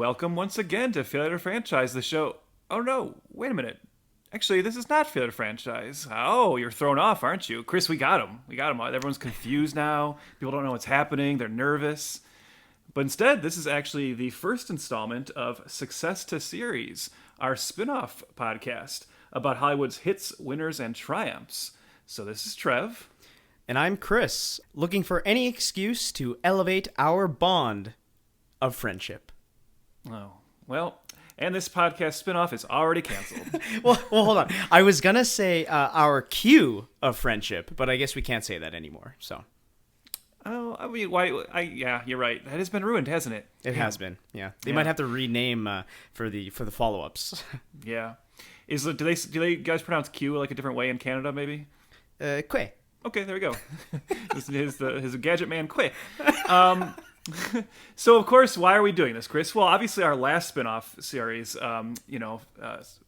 welcome once again to Failure to Franchise, the show. Oh no, wait a minute. Actually, this is not Failure to Franchise. Oh, you're thrown off, aren't you? Chris, we got him. We got him. Everyone's confused now. People don't know what's happening. They're nervous. But instead, this is actually the first installment of Success to Series, our spin-off podcast about Hollywood's hits, winners, and triumphs. So this is Trev. And I'm Chris, looking for any excuse to elevate our bond of friendship. Oh, well, and this podcast spin-off is already canceled. well, hold on. I was going to say our cue of friendship, but I guess we can't say that anymore, so. Oh, I mean, yeah, you're right. That has been ruined, hasn't it? It has been, yeah. They might have to rename for the follow-ups. Yeah. Do they guys pronounce Q like a different way in Canada, maybe? Que. Okay, there we go. his gadget man, Quick. So, of course, why are we doing this, Chris? Well, obviously, our last spin-off series,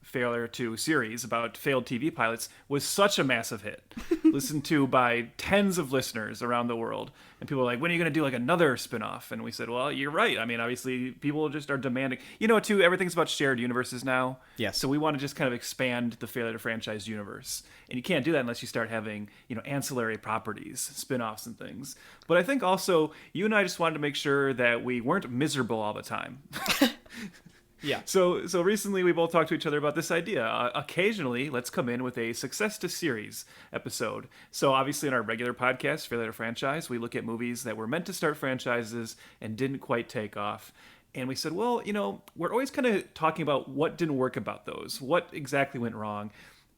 Failure to Series about failed TV pilots was such a massive hit. Listened to by tens of listeners around the world. And people were like, when are you going to do like another spin-off? And we said, well, you're right. I mean, obviously, people just are demanding. You know, too, everything's about shared universes now. Yes. So we want to just kind of expand the Failure to Franchise universe. And you can't do that unless you start having, ancillary properties, spin-offs and things. But I think also, you and I just wanted to make sure that we weren't miserable all the time. Yeah. So recently we both talked to each other about this idea. Occasionally, let's come in with a Success to Series episode. So obviously in our regular podcast, Failure to Franchise, we look at movies that were meant to start franchises and didn't quite take off. And we said, well, we're always kind of talking about what didn't work about those, what exactly went wrong.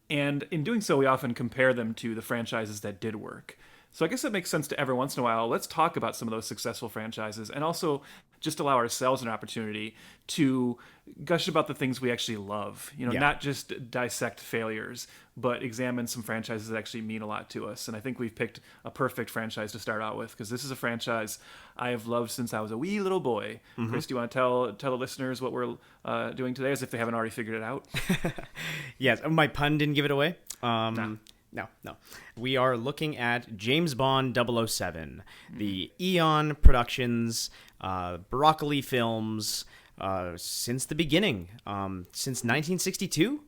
And in doing so, we often compare them to the franchises that did work. So I guess it makes sense to every once in a while, let's talk about some of those successful franchises and also just allow ourselves an opportunity to gush about the things we actually love. Not just dissect failures, but examine some franchises that actually mean a lot to us. And I think we've picked a perfect franchise to start out with because this is a franchise I have loved since I was a wee little boy. Mm-hmm. Chris, do you want to tell the listeners what we're doing today as if they haven't already figured it out? Yes, my pun didn't give it away. Nah. No. We are looking at James Bond 007, the Eon Productions, Broccoli Films, since the beginning, since 1962.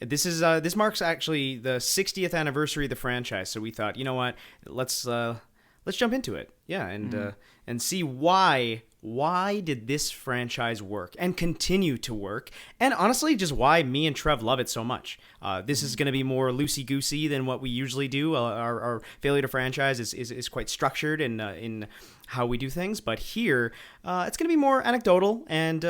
This marks actually the 60th anniversary of the franchise. So we thought, you know what, let's jump into it. Yeah, and see why did this franchise work and continue to work, and honestly, just why me and Trev love it so much. This is going to be more loosey-goosey than what we usually do. Our Failure to Franchise is quite structured in how we do things, but here it's going to be more anecdotal and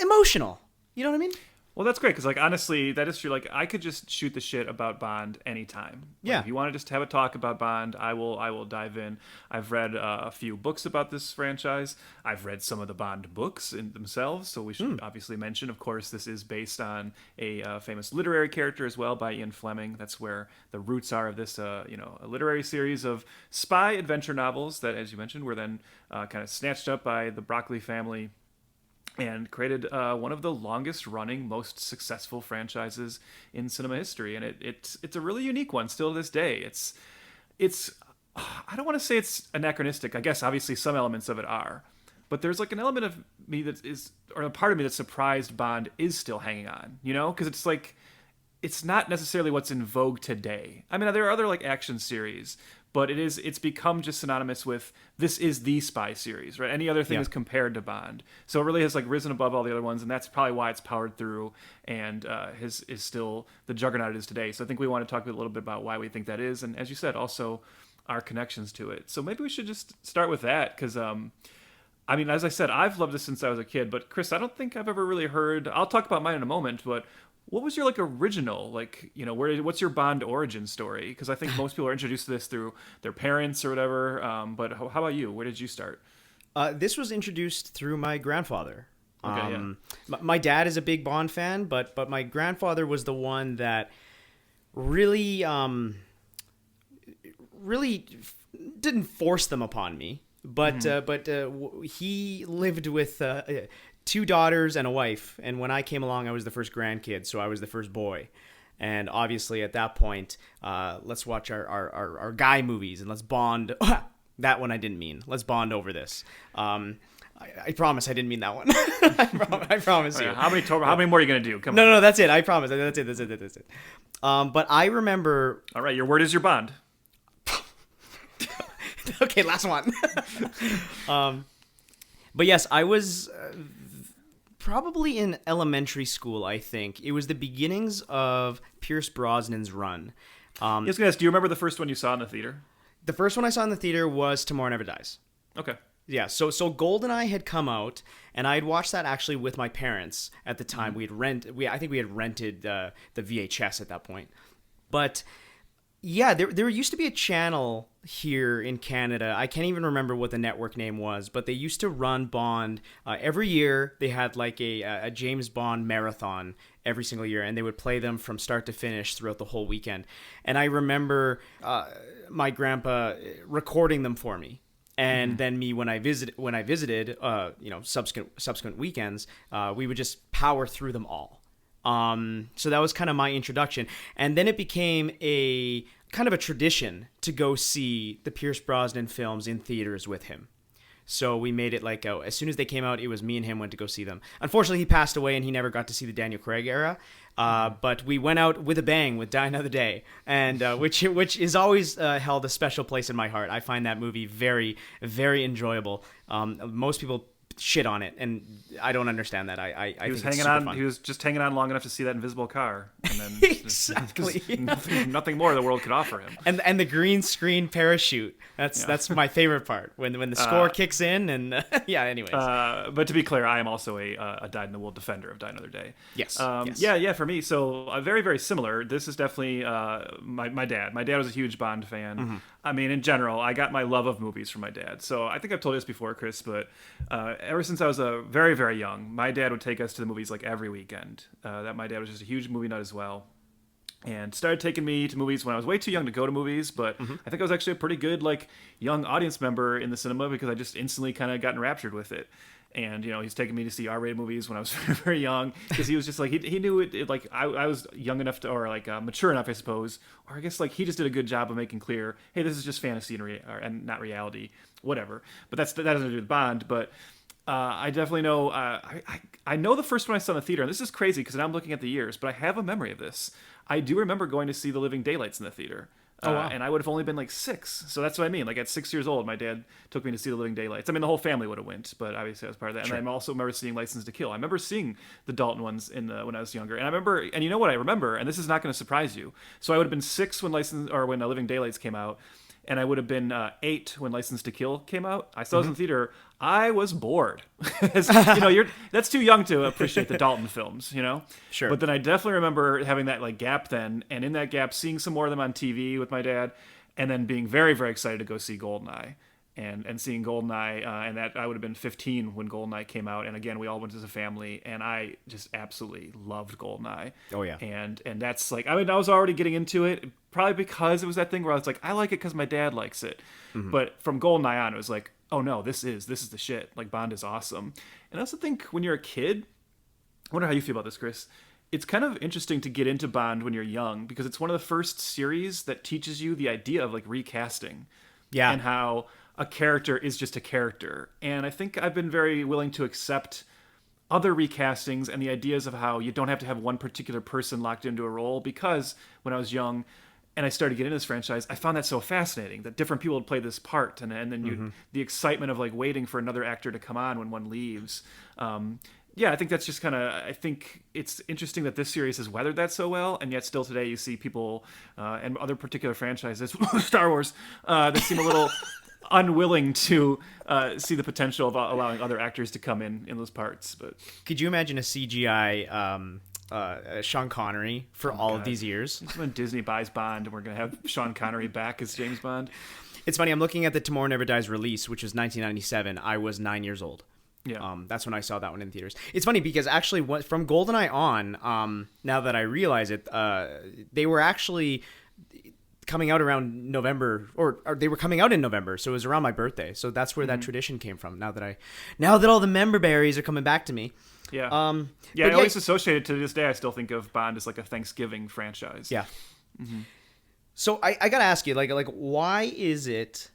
emotional. You know what I mean? Well, that's great, because, honestly, that is true. I could just shoot the shit about Bond anytime. Yeah. If you want to just have a talk about Bond, I will dive in. I've read a few books about this franchise. I've read some of the Bond books in themselves, so we should obviously mention, of course, this is based on a famous literary character as well by Ian Fleming. That's where the roots are of this, a literary series of spy adventure novels that, as you mentioned, were then kind of snatched up by the Broccoli family and created one of the longest-running, most successful franchises in cinema history, and it's a really unique one still to this day. It's I don't want to say it's anachronistic. I guess obviously some elements of it are, but there's an element of me that is, or a part of me that's surprised Bond is still hanging on. Because it's not necessarily what's in vogue today. I mean, there are other action series, but it's become just synonymous with this is the spy series, right? Any other thing is compared to Bond. So it really has risen above all the other ones, and that's probably why it's powered through and is still the juggernaut it is today. So I think we want to talk a little bit about why we think that is, and as you said, also our connections to it. So maybe we should just start with that, because as I said, I've loved this since I was a kid, but Chris, I don't think I've ever really heard, I'll talk about mine in a moment, but what was your original, what's your Bond origin story? Because I think most people are introduced to this through their parents or whatever. But how about you? Where did you start? This was introduced through my grandfather. Okay, My dad is a big Bond fan, but my grandfather was the one that really didn't force them upon me. But he lived with 2 daughters and a wife, and when I came along, I was the first grandkid, so I was the first boy. And obviously, at that point, let's watch our guy movies and let's bond. That one I didn't mean. Let's bond over this. I promise I didn't mean that one. I promise you. How many more are you gonna do? Come on. No, that's it. I promise. That's it. But I remember. All right, your word is your bond. Okay, last one. But yes, I was probably in elementary school, I think. It was the beginnings of Pierce Brosnan's run. I was gonna ask, do you remember the first one you saw in the theater? The first one I saw in the theater was Tomorrow Never Dies. Okay. Yeah, so Goldeneye had come out, and I had watched that actually with my parents at the time. I think we had rented the VHS at that point. But yeah, there used to be a channel here in Canada. I can't even remember what the network name was, but they used to run Bond every year. They had like a James Bond marathon every single year, and they would play them from start to finish throughout the whole weekend. And I remember my grandpa recording them for me. And then me, when I visited, subsequent weekends, we would just power through them all. So that was kind of my introduction. And then it became a kind of a tradition to go see the Pierce Brosnan films in theaters with him. So we made it like, as soon as they came out, it was me and him went to go see them. Unfortunately, he passed away and he never got to see the Daniel Craig era. But we went out with a bang with Die Another Day, and which is always held a special place in my heart. I find that movie very, very enjoyable. Most people shit on it, and I don't understand that. I He was think it's hanging super on. fun. He was just hanging on long enough to see that invisible car, and then Exactly. nothing more the world could offer him. And the green screen parachute. That's my favorite part when the score kicks in, and yeah. Anyways, but to be clear, I am also a dyed-in-the-wool defender of Die Another Day. yes. Yes. Yeah. For me, so very, very similar. This is definitely my dad. My dad was a huge Bond fan. Mm-hmm. I mean, in general, I got my love of movies from my dad. So I think I've told you this before, Chris, but ever since I was very, very young, my dad would take us to the movies like every weekend. That my dad was just a huge movie nut as well. And started taking me to movies when I was way too young to go to movies, but I think I was actually a pretty good like young audience member in the cinema because I just instantly kind of got enraptured with it. And he's taking me to see R-rated movies when I was very, very young because he was just like he knew it like I was young enough to, or like mature enough, I suppose, or I guess like he just did a good job of making clear, hey, this is just fantasy and not reality, whatever. But that doesn't do with Bond, but. I definitely know. I know the first one I saw in the theater, and this is crazy because now I'm looking at the years, but I have a memory of this. I do remember going to see The Living Daylights in the theater. Oh, wow. And I would have only been like 6, so that's what I mean. Like at 6 years old, my dad took me to see The Living Daylights. I mean, the whole family would have went, but obviously I was part of that. Sure. And I also remember seeing License to Kill. I remember seeing the Dalton ones when I was younger, and I remember. And you know what I remember? And this is not going to surprise you. So I would have been 6 when when Living Daylights came out. And I would have been 8 when License to Kill came out. I saw it in the theater. I was bored. That's too young to appreciate the Dalton films, Sure. But then I definitely remember having that like gap then, and in that gap, seeing some more of them on TV with my dad, and then being very, very excited to go see Goldeneye. And seeing Goldeneye, and that I would have been 15 when Goldeneye came out, and again we all went as a family, and I just absolutely loved Goldeneye. Oh yeah. And that's like, I mean, I was already getting into it probably because it was that thing where I was like, I like it because my dad likes it, but from Goldeneye on, it was like, oh no, this is the shit. Like Bond is awesome. And I also think when you're a kid, I wonder how you feel about this, Chris. It's kind of interesting to get into Bond when you're young because it's one of the first series that teaches you the idea of like recasting. Yeah. And how a character is just a character. And I think I've been very willing to accept other recastings and the ideas of how you don't have to have one particular person locked into a role, because when I was young and I started getting into this franchise, I found that so fascinating that different people would play this part, and then the excitement of like waiting for another actor to come on when one leaves. Yeah, I think that's just kind of, I think it's interesting that this series has weathered that so well, and yet still today you see people and other particular franchises, Star Wars, that seem a little unwilling to see the potential of allowing other actors to come in those parts. But could you imagine a CGI Sean Connery for all of these years? When Disney buys Bond and we're going to have Sean Connery back as James Bond. It's funny, I'm looking at the Tomorrow Never Dies release, which was 1997. I was 9 years old. Yeah. That's when I saw that one in theaters. It's funny because actually from Goldeneye on, now that I realize it, they were actually coming out around November, or they were coming out in November, so it was around my birthday. So that's where that tradition came from. Now that all the member berries are coming back to me. Yeah. I always associate it to this day. I still think of Bond as like a Thanksgiving franchise. Yeah. So I gotta ask you, like, why is it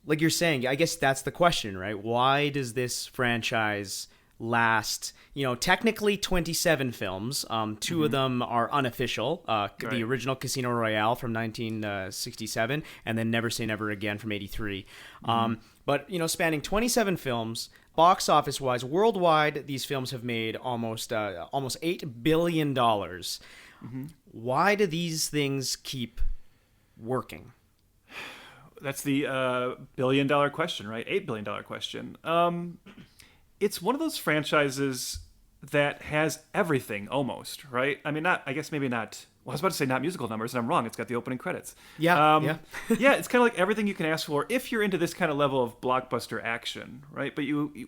like you're saying, I guess that's the question, right? Why does this franchise last, technically 27 films. Two of them are unofficial. The original Casino Royale from 1967 and then Never Say Never Again from 83. But, spanning 27 films, box office wise, worldwide, these films have made almost $8 billion. Why do these things keep working? That's the billion-dollar question, right? $8 billion question. It's one of those franchises that has everything almost, right? I mean, I guess maybe not. Well, I was about to say not musical numbers, and I'm wrong. It's got the opening credits. Yeah. Yeah, it's kind of like everything you can ask for if you're into this kind of level of blockbuster action, right? But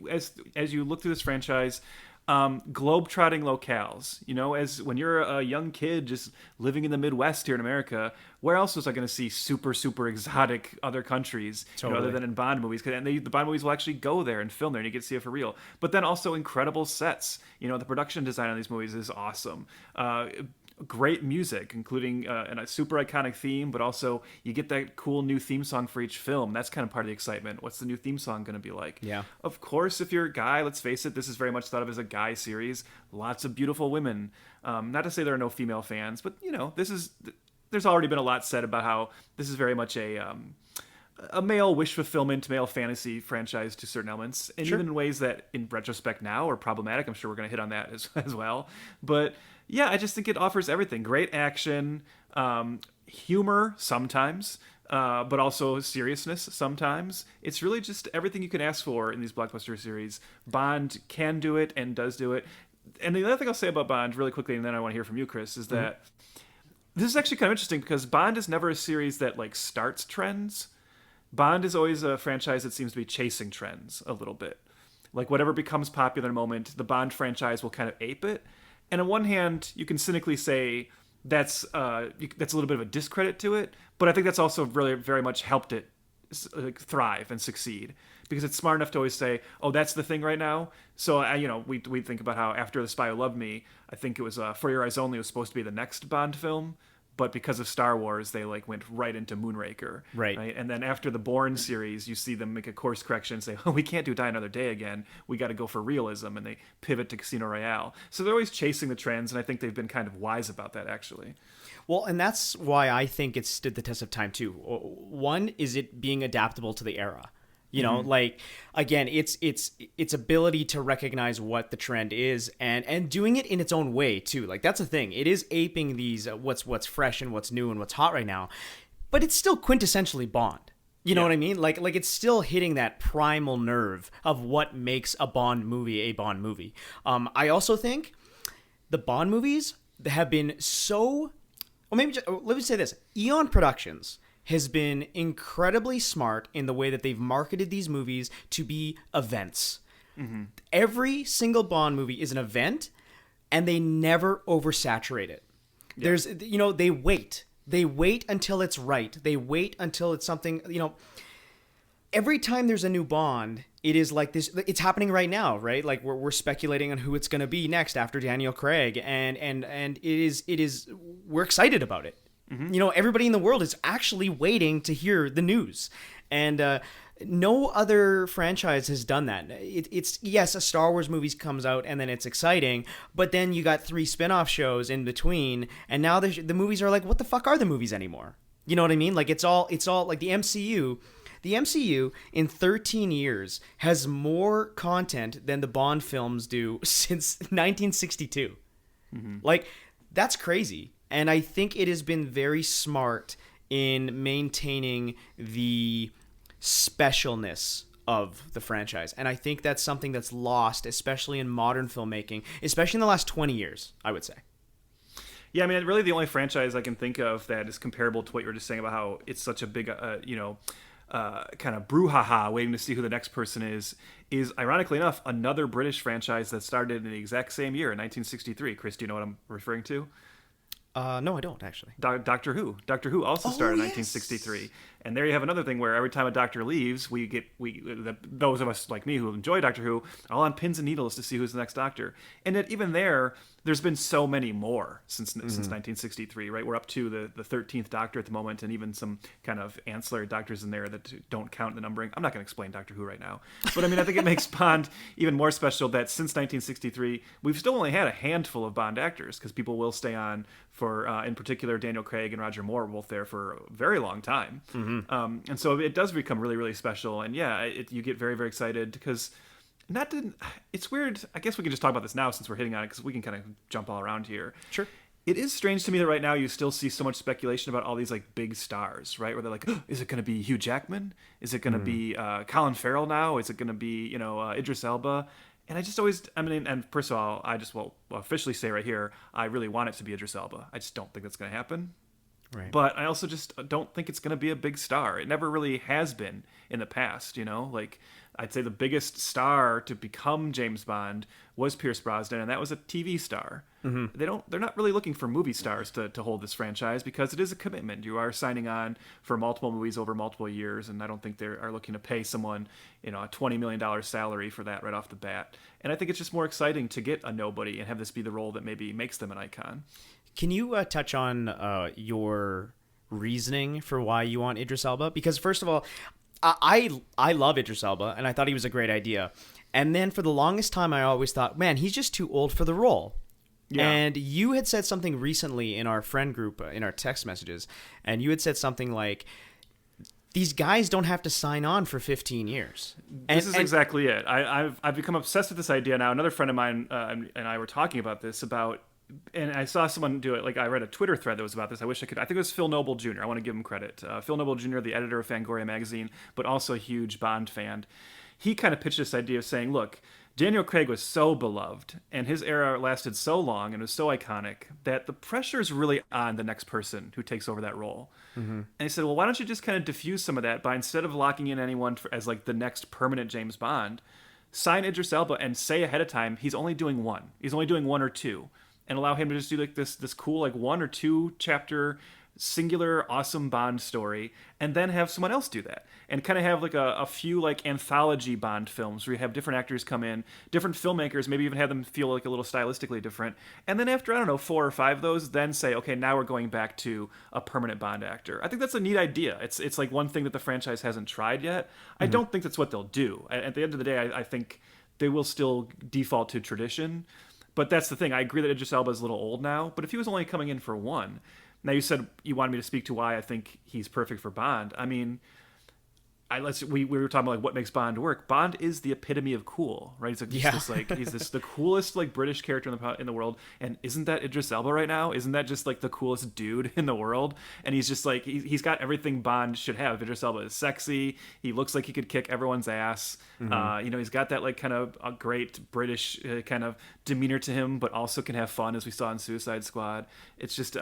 as you look through this franchise, globe-trotting locales, as when you're a young kid just living in the Midwest here in America, where else was I going to see super, super exotic other countries, other than in Bond movies? And the Bond movies will actually go there and film there, and you get to see it for real. But then also incredible sets. The production design on these movies is awesome. Great music, including a super iconic theme, but also you get that cool new theme song for each film. That's kind of part of the excitement. What's the new theme song going to be like? Yeah. Of course, if you're a guy, let's face it, this is very much thought of as a guy series. Lots of beautiful women. Not to say there are no female fans, but there's already been a lot said about how this is very much a male wish fulfillment, male fantasy franchise to certain elements, and even in ways that, in retrospect now, are problematic. I'm sure we're going to hit on that as well. But yeah, I just think it offers everything: great action, humor sometimes, but also seriousness sometimes. It's really just everything you can ask for in these blockbuster series. Bond can do it and does do it. And the other thing I'll say about Bond really quickly, and then I want to hear from you, Chris, is that this is actually kind of interesting because Bond is never a series that starts trends. Bond is always a franchise that seems to be chasing trends a little bit. Like whatever becomes popular in a moment, the Bond franchise will kind of ape it. And on one hand, you can cynically say that's a little bit of a discredit to it, but I think that's also really very much helped it thrive and succeed because it's smart enough to always say, "Oh, that's the thing right now." So we think about how after The Spy Who Loved Me, I think it was For Your Eyes Only was supposed to be the next Bond film. But because of Star Wars, they went right into Moonraker. Right. And then after the Bourne series, you see them make a course correction and say, oh, we can't do Die Another Day again. We got to go for realism. And they pivot to Casino Royale. So they're always chasing the trends, and I think they've been kind of wise about that, actually. Well, and that's why I think it stood the test of time, too. One is it being adaptable to the era. Again, its ability to recognize what the trend is and doing it in its own way too. That's the thing. It is aping these what's fresh and what's new and what's hot right now, but it's still quintessentially Bond. You know what I mean? Like it's still hitting that primal nerve of what makes a Bond movie a Bond movie. I also think the Bond movies have been so. Well, let me say this: Eon Productions has been incredibly smart in the way that they've marketed these movies to be events. Every single Bond movie is an event, and they never oversaturate it. There's, they wait. They wait until it's right. They wait until it's something, every time there's a new Bond, it is like this. It's happening right now, right? Like we're speculating on who it's going to be next after Daniel Craig, and it is we're excited about it. Everybody in the world is actually waiting to hear the news. And no other franchise has done that. It's yes, a Star Wars movie comes out and then it's exciting, but then you got 3 spin-off shows in between, and now the movies are like, what the fuck are the movies anymore? You know what I mean? Like it's all like the MCU. The MCU in 13 years has more content than the Bond films do since 1962. Like that's crazy. And I think it has been very smart in maintaining the specialness of the franchise. And I think that's something that's lost, especially in modern filmmaking, especially in the last 20 years, I would say. Yeah, I mean, really the only franchise I can think of that is comparable to what you were just saying about how it's such a big, kind of brouhaha waiting to see who the next person is ironically enough, another British franchise that started in the exact same year, in 1963. Chris, do you know what I'm referring to? No, I don't actually. Doctor Who. Doctor Who also started in 1963, and there you have another thing where every time a Doctor leaves, those of us like me who enjoy Doctor Who are all on pins and needles to see who's the next Doctor. And yet even there, there's been so many more since 1963, right? We're up to the 13th Doctor at the moment, and even some kind of ancillary doctors in there that don't count the numbering. I'm not going to explain Doctor Who right now, but I mean, I think it makes Bond even more special that since 1963, we've still only had a handful of Bond actors, because people will stay on for, in particular, Daniel Craig and Roger Moore were both there for a very long time. And so it does become really, really special. And yeah, you get very, very excited because it's weird. I guess we can just talk about this now since we're hitting on it, because we can kind of jump all around here. Sure. It is strange to me that right now you still see so much speculation about all these like big stars, right? Where they're like, oh, is it going to be Hugh Jackman? Is it going to be Colin Farrell now? Is it going to be, Idris Elba? And I just always, I mean, and first of all, I just will officially say right here, I really want it to be Idris Elba. I just don't think that's going to happen. Right. But I also just don't think it's going to be a big star. It never really has been in the past, Like, I'd say the biggest star to become James Bond was Pierce Brosnan, and that was a TV star. They're not really looking for movie stars to hold this franchise, because it is a commitment. You are signing on for multiple movies over multiple years, and I don't think they are looking to pay someone, a $20 million salary for that right off the bat. And I think it's just more exciting to get a nobody and have this be the role that maybe makes them an icon. Can you touch on your reasoning for why you want Idris Elba? Because first of all, I love Idris Elba, and I thought he was a great idea. And then for the longest time, I always thought, man, he's just too old for the role. Yeah. And you had said something recently in our friend group, in our text messages, and you had said something like, these guys don't have to sign on for 15 years. This is exactly it. I've become obsessed with this idea now. Another friend of mine and I were talking about this, and I saw someone do it. Like, I read a Twitter thread that was about this. I think it was Phil Noble Jr. I want to give him credit. Phil Noble Jr., the editor of Fangoria magazine, but also a huge Bond fan. He kind of pitched this idea of saying, look, Daniel Craig was so beloved, and his era lasted so long and was so iconic that the pressure is really on the next person who takes over that role. And he said, well, why don't you just kind of diffuse some of that by, instead of locking in anyone as like the next permanent James Bond, sign Idris Elba and say ahead of time he's only doing one. He's only doing one or two. And allow him to just do like this cool like 1 or 2 chapter singular awesome Bond story, and then have someone else do that, and kind of have like a few like anthology Bond films where you have different actors come in, different filmmakers, maybe even have them feel like a little stylistically different, and then after, I don't know, 4 or 5 of those, then say, okay, now we're going back to a permanent Bond actor. I think that's a neat idea. It's like one thing that the franchise hasn't tried yet. I don't think that's what they'll do. At the end of the day, I think they will still default to tradition. But that's the thing. I agree that Idris Elba is a little old now, but if he was only coming in for one... Now, you said you wanted me to speak to why I think he's perfect for Bond. I mean, we were talking about like what makes Bond work. Bond is the epitome of cool, right? He's the coolest like British character in the world. And isn't that Idris Elba right now? Isn't that just like the coolest dude in the world? And he's just like he's got everything Bond should have. Idris Elba is sexy. He looks like he could kick everyone's ass. He's got that like kind of a great British kind of demeanor to him, but also can have fun, as we saw in Suicide Squad. It's just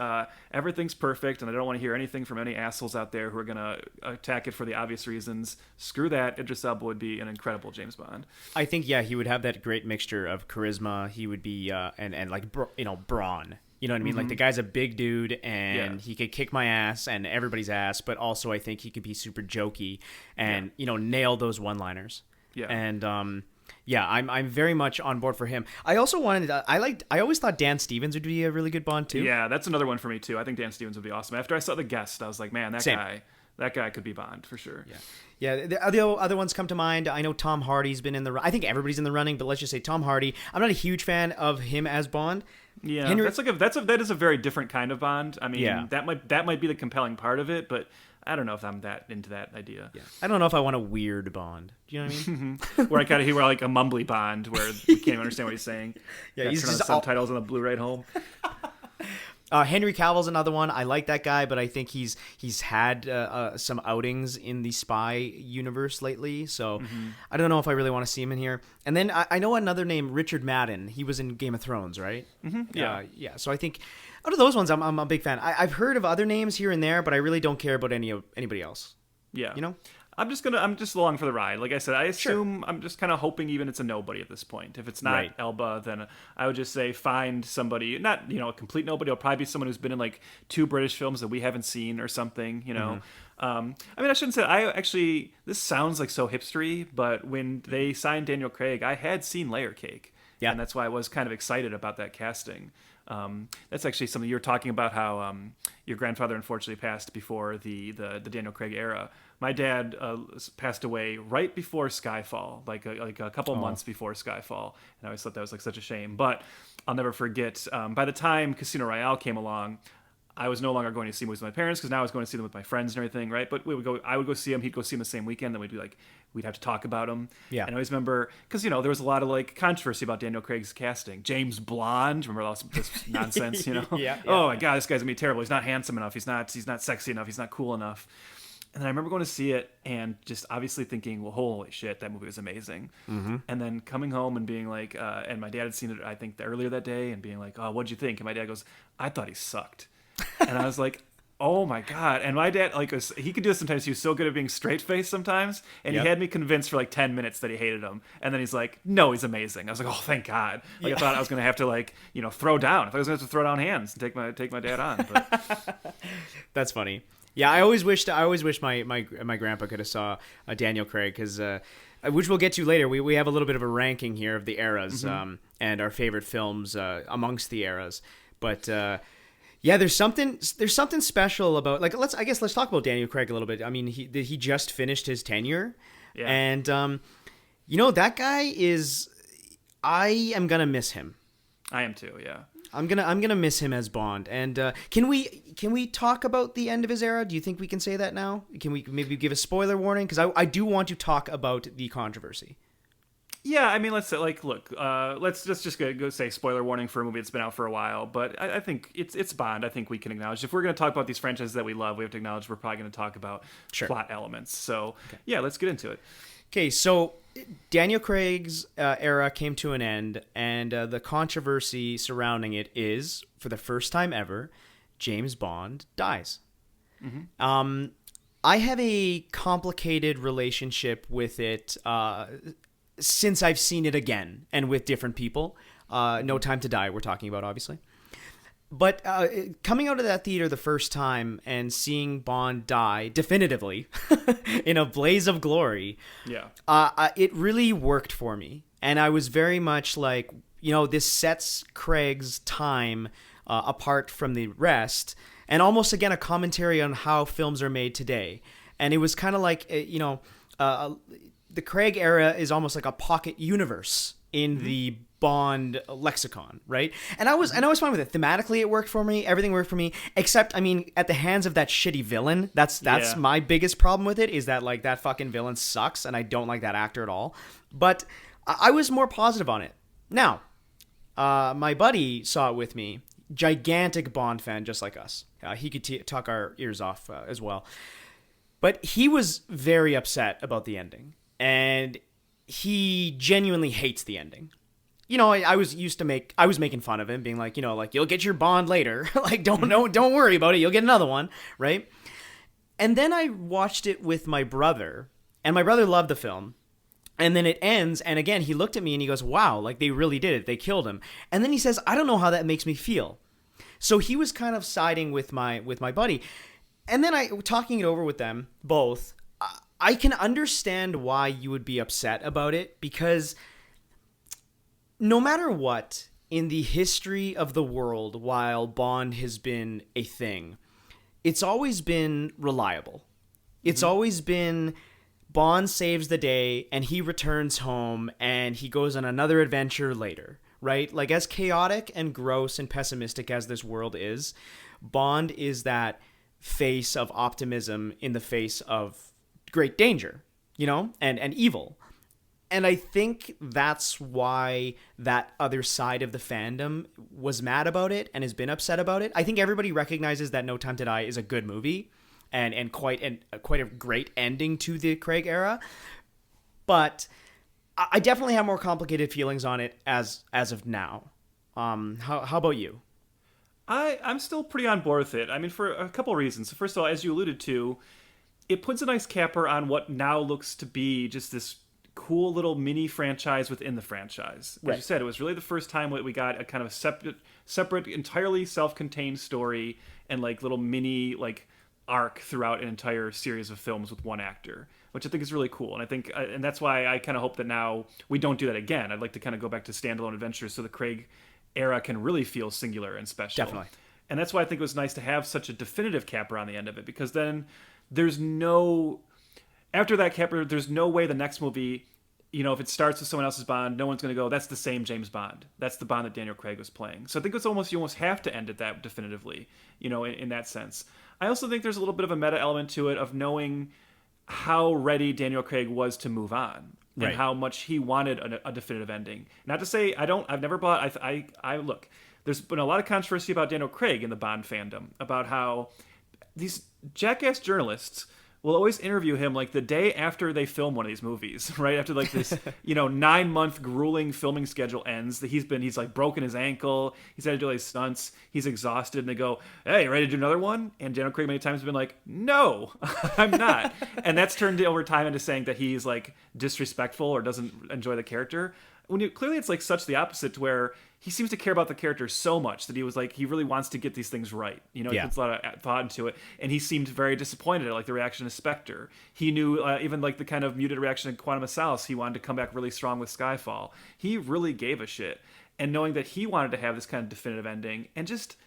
everything's perfect, and I don't want to hear anything from any assholes out there who are gonna attack it for the obvious reasons. Screw that. Idris Elba would be an incredible James Bond. I think, yeah, he would have that great mixture of charisma. He would be and like brawn. You know what I mean? Like, the guy's a big dude, and he could kick my ass and everybody's ass, but also I think he could be super jokey and nail those one-liners. Yeah. And I'm very much on board for him. I also wanted I always thought Dan Stevens would be a really good Bond too. Yeah, that's another one for me too. I think Dan Stevens would be awesome. After I saw The Guest, I was like, man, that guy could be Bond for sure. Yeah. The other ones come to mind. I know Tom Hardy's been in the. I think everybody's in the running, but let's just say Tom Hardy. I'm not a huge fan of him as Bond. Yeah, that is a very different kind of Bond. I mean, that might be the compelling part of it, but I don't know if I'm that into that idea. Yeah. I don't know if I want a weird Bond. Do you know what I mean? Where I kind of hear like a mumbly Bond where we can't even understand what he's saying. Yeah, he's turn on the subtitles on the Blu-ray at home. Henry Cavill's another one. I like that guy, but I think he's had some outings in the spy universe lately, so I don't know if I really want to see him in here. And then I know another name, Richard Madden. He was in Game of Thrones, right? Yeah. So I think out of those ones, I'm a big fan. I've heard of other names here and there, but I really don't care about anybody else. Yeah. You know? I'm just along for the ride. Like I said, I assume I'm just kind of hoping even it's a nobody at this point. If it's not Elba, then I would just say find somebody, not a complete nobody. It'll probably be someone who's been in like 2 British films that we haven't seen or something. I mean, I shouldn't say. This sounds like so hipstery, but when they signed Daniel Craig, I had seen Layer Cake. Yeah. And that's why I was kind of excited about that casting. That's actually something you were talking about, how your grandfather unfortunately passed before the Daniel Craig era. My dad passed away right before Skyfall, like a couple months before Skyfall, and I always thought that was like such a shame. But I'll never forget. By the time Casino Royale came along, I was no longer going to see movies with my parents, because now I was going to see them with my friends and everything, right? But I would go see him, he'd go see him the same weekend, then we'd have to talk about him. Yeah. And I always remember, because, there was a lot of like controversy about Daniel Craig's casting. James Blonde, remember all this nonsense, Yeah. Oh my God, this guy's gonna be terrible. He's not handsome enough. He's not sexy enough. He's not cool enough. And then I remember going to see it and just obviously thinking, well, holy shit, that movie was amazing. Mm-hmm. And then coming home and being like, and my dad had seen it, I think, earlier that day, and being like, oh, what'd you think? And my dad goes, I thought he sucked. And I was like, oh my God. And my dad, he could do this sometimes. He was so good at being straight-faced sometimes. And he had me convinced for like 10 minutes that he hated him. And then he's like, no, he's amazing. I was like, oh, thank God. I thought I was going to have to throw down. I thought I was going to have to throw down hands and take my dad on. But That's funny. Yeah, I always wish my grandpa could have saw Daniel Craig, because which we'll get to later. We have a little bit of a ranking here of the eras, and our favorite films amongst the eras. But yeah, there's something special about, like, let's talk about Daniel Craig a little bit. I mean, he just finished his tenure, and that guy is. I am gonna miss him. I am too. Yeah. I'm gonna miss him as Bond. And can we talk about the end of his era? Do you think we can say that now? Can we maybe give a spoiler warning? Because I do want to talk about the controversy. Yeah, I mean, let's say, let's just go say spoiler warning for a movie that's been out for a while. But I think it's Bond. I think we can acknowledge, if we're going to talk about these franchises that we love, we have to acknowledge we're probably going to talk about plot elements. So yeah, let's get into it. Okay, so Daniel Craig's era came to an end, and the controversy surrounding it is, for the first time ever, James Bond dies. Mm-hmm. I have a complicated relationship with it since I've seen it again, and with different people. No Time to Die, we're talking about, obviously. But coming out of that theater the first time and seeing Bond die definitively in a blaze of glory, it really worked for me. And I was very much like, this sets Craig's time apart from the rest, and almost, again, a commentary on how films are made today. And it was kind of like, the Craig era is almost like a pocket universe in the Bond lexicon, right? And I was fine with it. Thematically, it worked for me. Everything worked for me, except, I mean, at the hands of that shitty villain. That's my biggest problem with it, is that, like, that fucking villain sucks, and I don't like that actor at all. But I was more positive on it. Now, my buddy saw it with me. Gigantic Bond fan, just like us. He could talk our ears off as well. But he was very upset about the ending, and he genuinely hates the ending. I was making fun of him, being like, you'll get your Bond later. Like, don't worry about it. You'll get another one, right? And then I watched it with my brother, and my brother loved the film. And then it ends, and again, he looked at me and he goes, wow, like, they really did it. They killed him. And then he says, I don't know how that makes me feel. So he was kind of siding with my buddy. And then talking it over with them both, I can understand why you would be upset about it, because no matter what, in the history of the world, while Bond has been a thing, it's always been reliable. It's always been Bond saves the day and he returns home and he goes on another adventure later, right? Like, as chaotic and gross and pessimistic as this world is, Bond is that face of optimism in the face of great danger, and evil. And I think that's why that other side of the fandom was mad about it and has been upset about it. I think everybody recognizes that No Time to Die is a good movie and quite a great ending to the Craig era. But I definitely have more complicated feelings on it as of now. How about you? I'm still pretty on board with it. I mean, for a couple of reasons. First of all, as you alluded to, it puts a nice capper on what now looks to be just this cool little mini franchise within the franchise. As you said, it was really the first time we got a kind of a separate, entirely self-contained story and like little mini, like, arc throughout an entire series of films with one actor, which I think is really cool. And I think, and that's why I kind of hope that now we don't do that again. I'd like to kind of go back to standalone adventures so the Craig era can really feel singular and special. Definitely. And that's why I think it was nice to have such a definitive capper on the end of it, because then there's no, after that capper, there's no way the next movie, if it starts with someone else's Bond, no one's going to go, that's the same James Bond. That's the Bond that Daniel Craig was playing. So I think you almost have to end it that definitively, in that sense. I also think there's a little bit of a meta element to it of knowing how ready Daniel Craig was to move on and how much he wanted a definitive ending. Not to say I've never bought, I look, there's been a lot of controversy about Daniel Craig in the Bond fandom, about how these jackass journalists will always interview him like the day after they film one of these movies, right? After like this, 9-month grueling filming schedule ends, that he's like broken his ankle, he's had to do all these stunts, he's exhausted, and they go, hey, you ready to do another one? And Daniel Craig many times has been like, no, I'm not. And that's turned over time into saying that he's like disrespectful or doesn't enjoy the character. Clearly it's like such the opposite, to where he seems to care about the character so much that he really wants to get these things right. He puts a lot of thought into it, and he seemed very disappointed at like the reaction of Spectre. He knew even like the kind of muted reaction in Quantum of Solace, he wanted to come back really strong with Skyfall. He really gave a shit, and knowing that he wanted to have this kind of definitive ending, and just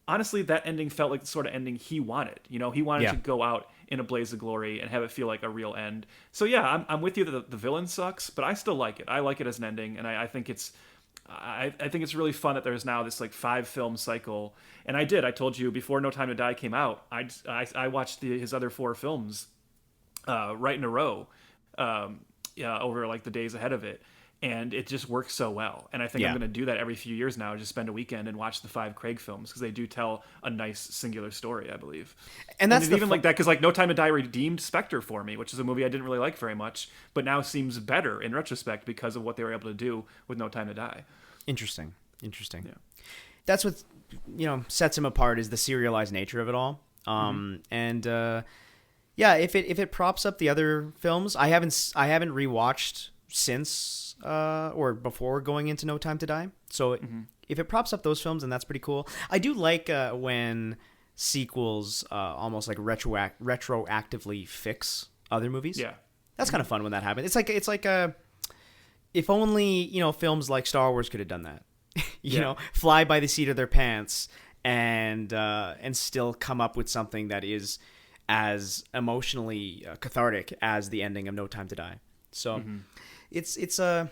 honestly, that ending felt like the sort of ending he wanted. He wanted to go out in a blaze of glory and have it feel like a real end. So yeah, I'm with you that the villain sucks, but I still like it. I like it as an ending, and I think it's really fun that there's now this like 5-film cycle. And I told you before No Time to Die came out, I watched his other 4 films right in a row over like the days ahead of it. And it just works so well. And I think I'm going to do that every few years now, just spend a weekend and watch the 5 Craig films, because they do tell a nice singular story, I believe. And that's even like that, because like No Time to Die redeemed Spectre for me, which is a movie I didn't really like very much, but now seems better in retrospect because of what they were able to do with No Time to Die. Interesting. Yeah. That's what sets him apart, is the serialized nature of it all. And if it props up the other films, I haven't rewatched since or before going into No Time to Die. So if it props up those films, then that's pretty cool. I do like when sequels almost like retroactively fix other movies. Yeah, that's kind of fun when that happens. It's like if only films like Star Wars could have done that. Fly by the seat of their pants and still come up with something that is as emotionally cathartic as the ending of No Time to Die. So it's a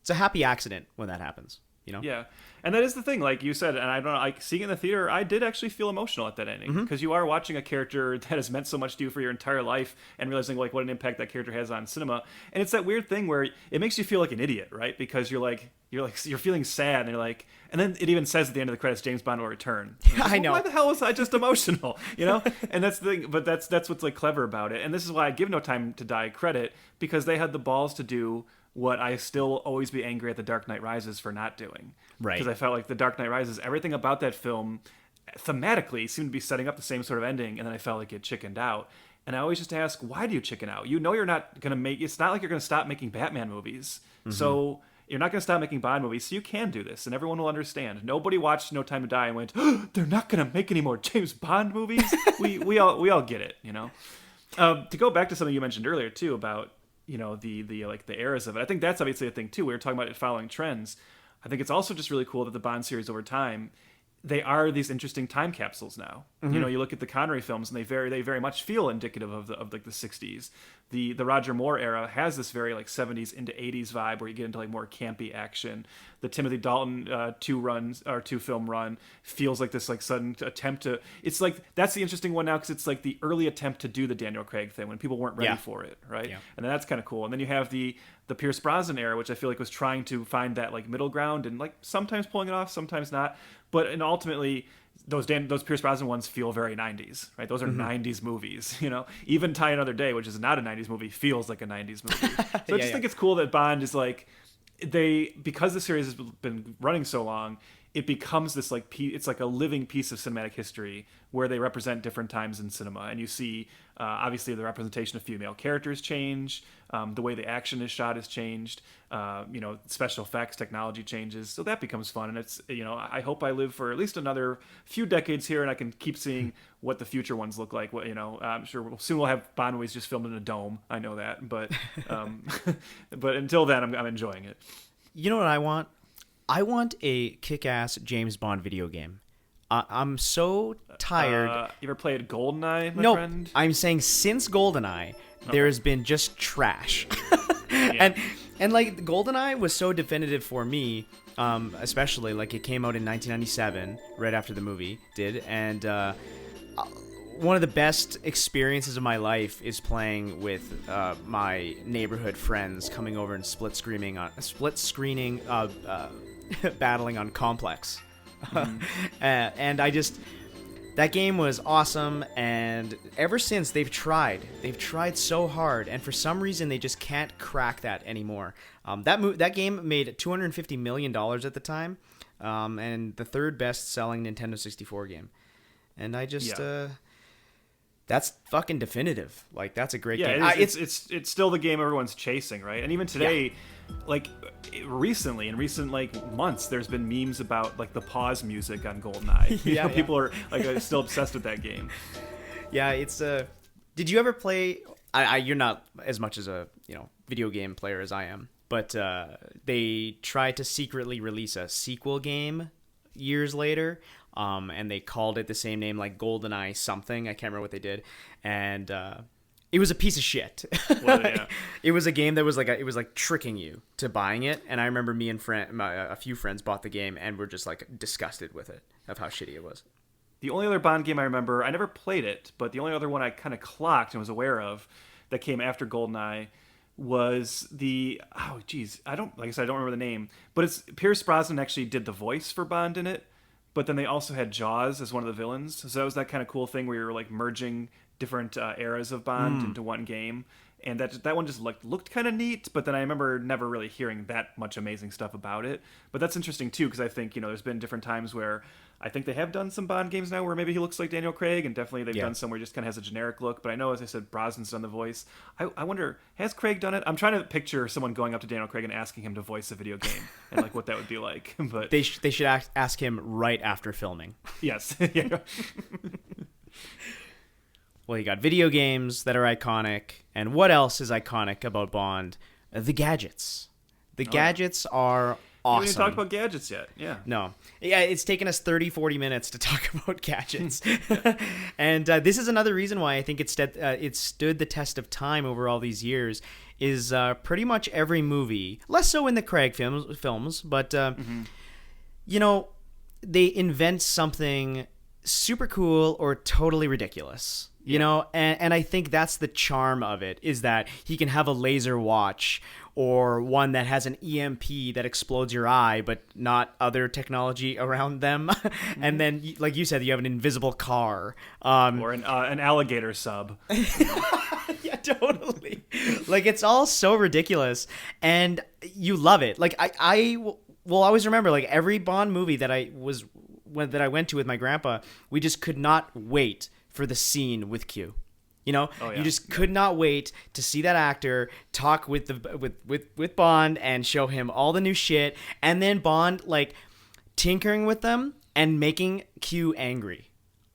happy accident when that happens. Yeah, and that is the thing, like you said, and I don't know, like seeing it in the theater, I did actually feel emotional at that ending, because you are watching a character that has meant so much to you for your entire life, and realizing like what an impact that character has on cinema. And it's that weird thing where it makes you feel like an idiot, right? Because you're feeling sad, and you're like, and then it even says at the end of the credits, James Bond will return. Like, I know. Why the hell was I just emotional? And that's the thing, but that's what's like clever about it. And this is why I give No Time to Die credit, because they had the balls to do what I still always be angry at The Dark Knight Rises for not doing. Right. Because I felt like The Dark Knight Rises, everything about that film thematically seemed to be setting up the same sort of ending, and then I felt like it chickened out. And I always just ask, why do you chicken out? You're not going to make... It's not like you're going to stop making Batman movies. So you're not going to stop making Bond movies, so you can do this, and everyone will understand. Nobody watched No Time to Die and went, oh, they're not going to make any more James Bond movies? we all get it, To go back to something you mentioned earlier, too, about... the like the eras of it. I think that's obviously a thing too. We were talking about it following trends. I think it's also just really cool that the Bond series over time, they are these interesting time capsules now. You look at the Connery films, and they very much feel indicative of like the 60s. The Roger Moore era has this very like 70s into 80s vibe, where you get into like more campy action. The Timothy Dalton 2-film run feels like this like sudden attempt to... It's like, that's the interesting one now, because it's like the early attempt to do the Daniel Craig thing when people weren't ready for it, right? Yeah. And that's kind of cool. And then you have the Pierce Brosnan era, which I feel like was trying to find that like middle ground, and like sometimes pulling it off, sometimes not. But ultimately, those Pierce Brosnan ones feel very 90s, right? Those are 90s movies, Even Die Another Day, which is not a 90s movie, feels like a 90s movie. So I just think it's cool that Bond is like, because the series has been running so long, it becomes this like it's like a living piece of cinematic history where they represent different times in cinema, and you see obviously the representation of female characters change, the way the action is shot has changed, special effects technology changes, so that becomes fun. And it's, I hope I live for at least another few decades here and I can keep seeing what the future ones look like. I'm sure soon we'll have Bond movies just filmed in a dome, I know that, but but until then I'm enjoying it. You know what I want? I want a kick-ass James Bond video game. I'm so tired. You ever played Goldeneye, my no, friend? I'm saying since Goldeneye, there has been just trash. Yeah. And like Goldeneye was so definitive for me, especially like it came out in 1997, right after the movie did, and one of the best experiences of my life is playing with my neighborhood friends, coming over and split screening battling on Complex. And that game was awesome, and ever since they've tried so hard, and for some reason they just can't crack that anymore. That game made $250 million at the time, and the third best selling Nintendo 64 game. And I just that's fucking definitive. Like, that's a great game. It's still the game everyone's chasing, right? And even today, like in recent like months, there's been memes about like the pause music on GoldenEye. People are like still obsessed with that game. Yeah, it's Did you ever play? You're not as much as a video game player as I am, but they tried to secretly release a sequel game years later. And they called it the same name, like GoldenEye something. I can't remember what they did, and it was a piece of shit. Well, yeah. It was a game that was like tricking you to buying it. And I remember me and a few friends bought the game and were just like disgusted with it, of how shitty it was. The only other Bond game I remember, I never played it, but the only other one I kind of clocked and was aware of that came after GoldenEye was I don't remember the name, but it's Pierce Brosnan actually did the voice for Bond in it. But then they also had Jaws as one of the villains. So that was that kind of cool thing where you were like merging different eras of Bond into one game. And that one just looked kind of neat. But then I remember never really hearing that much amazing stuff about it. But that's interesting too, because I think, there's been different times where I think they have done some Bond games now where maybe he looks like Daniel Craig, and definitely they've done some where he just kind of has a generic look. But I know, as I said, Brosnan's done the voice. I wonder, has Craig done it? I'm trying to picture someone going up to Daniel Craig and asking him to voice a video game and like what that would be like. But they should ask him right after filming. Yes. Well, you got video games that are iconic, and what else is iconic about Bond? The gadgets. The gadgets are awesome. We haven't talked about gadgets yet. Yeah. No. Yeah, it's taken us 30, 40 minutes to talk about gadgets. And this is another reason why I think it stood the test of time over all these years, is pretty much every movie, less so in the Craig films, but, they invent something super cool or totally ridiculous. And I think that's the charm of it, is that he can have a laser watch or one that has an EMP that explodes your eye, but not other technology around them. And then, like you said, you have an invisible car. Or an alligator sub. Yeah, totally. Like, it's all so ridiculous, and you love it. Like, I will always remember, like, every Bond movie that I went to with my grandpa, we just could not wait for the scene with Q. You just could not wait to see that actor talk with Bond and show him all the new shit, and then Bond like tinkering with them and making Q angry.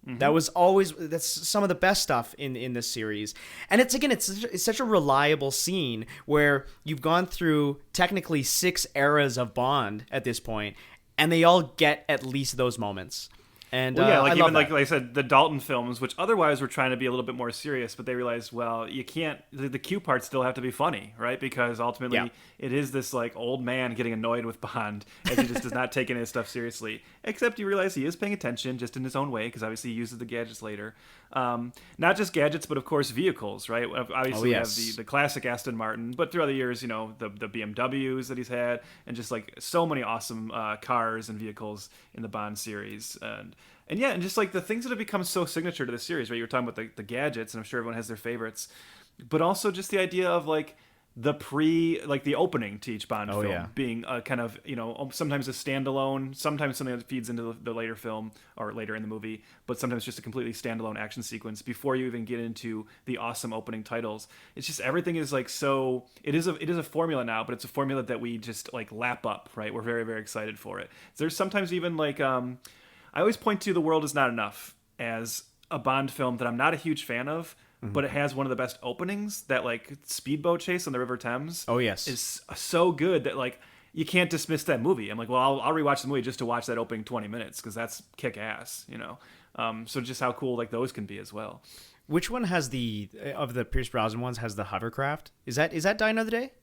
Mm-hmm. That's some of the best stuff in this series. And it's such a reliable scene where you've gone through technically 6 eras of Bond at this point, and they all get at least those moments. And like I said, the Dalton films, which otherwise were trying to be a little bit more serious, but they realized, well, you can't. The Q parts still have to be funny, right? Because ultimately, it is this like old man getting annoyed with Bond as he just does not take any of his stuff seriously. Except you realize he is paying attention, just in his own way, because obviously he uses the gadgets later. Not just gadgets, but of course vehicles, right? Obviously, we have the classic Aston Martin, but throughout the years, the BMWs that he's had, and just like so many awesome cars and vehicles in the Bond series, and just like the things that have become so signature to the series, right? You were talking about the gadgets, and I'm sure everyone has their favorites, but also just the idea of like the opening to each Bond film yeah. being a kind of, sometimes a standalone, sometimes something that feeds into the later film or later in the movie, but sometimes just a completely standalone action sequence before you even get into the awesome opening titles. It's just everything is like so. It is a formula now, but it's a formula that we just like lap up, right? We're very, very excited for it. There's sometimes even like I always point to The World Is Not Enough as a Bond film that I'm not a huge fan of. But it has one of the best openings. That like speedboat chase on the River Thames. Oh yes, is so good that like you can't dismiss that movie. I'm like, well, I'll rewatch the movie just to watch that opening 20 minutes because that's kick ass, So just how cool like those can be as well. Which one has of the Pierce Brosnan ones has the hovercraft? Is that Die Another Day?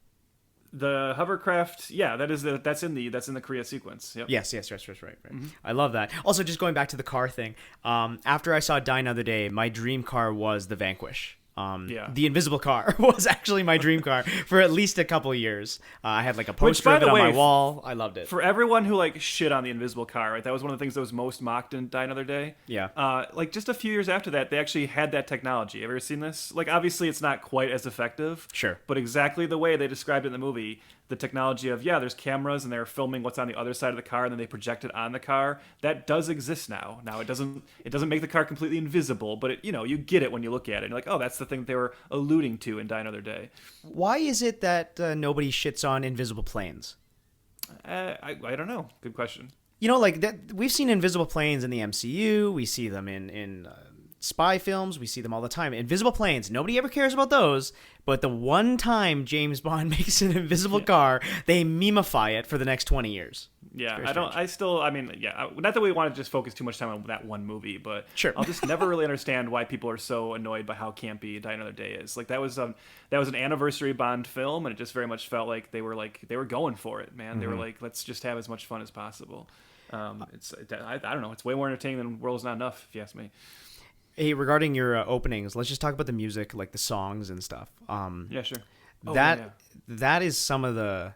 The hovercraft, yeah, that's in the Korea sequence. Yep. Yes, right. Mm-hmm. I love that. Also, just going back to the car thing, after I saw Die Another Day, my dream car was the Vanquish. The invisible car was actually my dream car for at least a couple of years. I had like a poster of it on my wall. I loved it. For everyone who like shit on the invisible car, right? That was one of the things that was most mocked in Die Another Day. Yeah. Like just a few years after that, they actually had that technology. Have you ever seen this? Like obviously it's not quite as effective. Sure. But exactly the way they described it in the movie, the technology of there's cameras and they're filming what's on the other side of the car and then they project it on the car. That does exist now. Now it doesn't make the car completely invisible, but you get it when you look at it. And you're like, oh, that's the thing that they were alluding to in Die Another Day. Why is it that nobody shits on invisible planes? I don't know. Good question. Like that, we've seen invisible planes in the MCU. We see them in spy films. We see them all the time. Invisible planes. Nobody ever cares about those. But the one time James Bond makes an invisible car, they memify it for the next 20 years. Yeah, not that we want to just focus too much time on that one movie, but sure. I'll just never really understand why people are so annoyed by how campy Die Another Day is. Like that was an anniversary Bond film, and it just very much felt like they were going for it, man. Mm-hmm. They were like, let's just have as much fun as possible. I don't know. It's way more entertaining than World Is Not Enough, if you ask me. Hey, regarding your openings, let's just talk about the music, like the songs and stuff. Yeah, sure. That is some of the.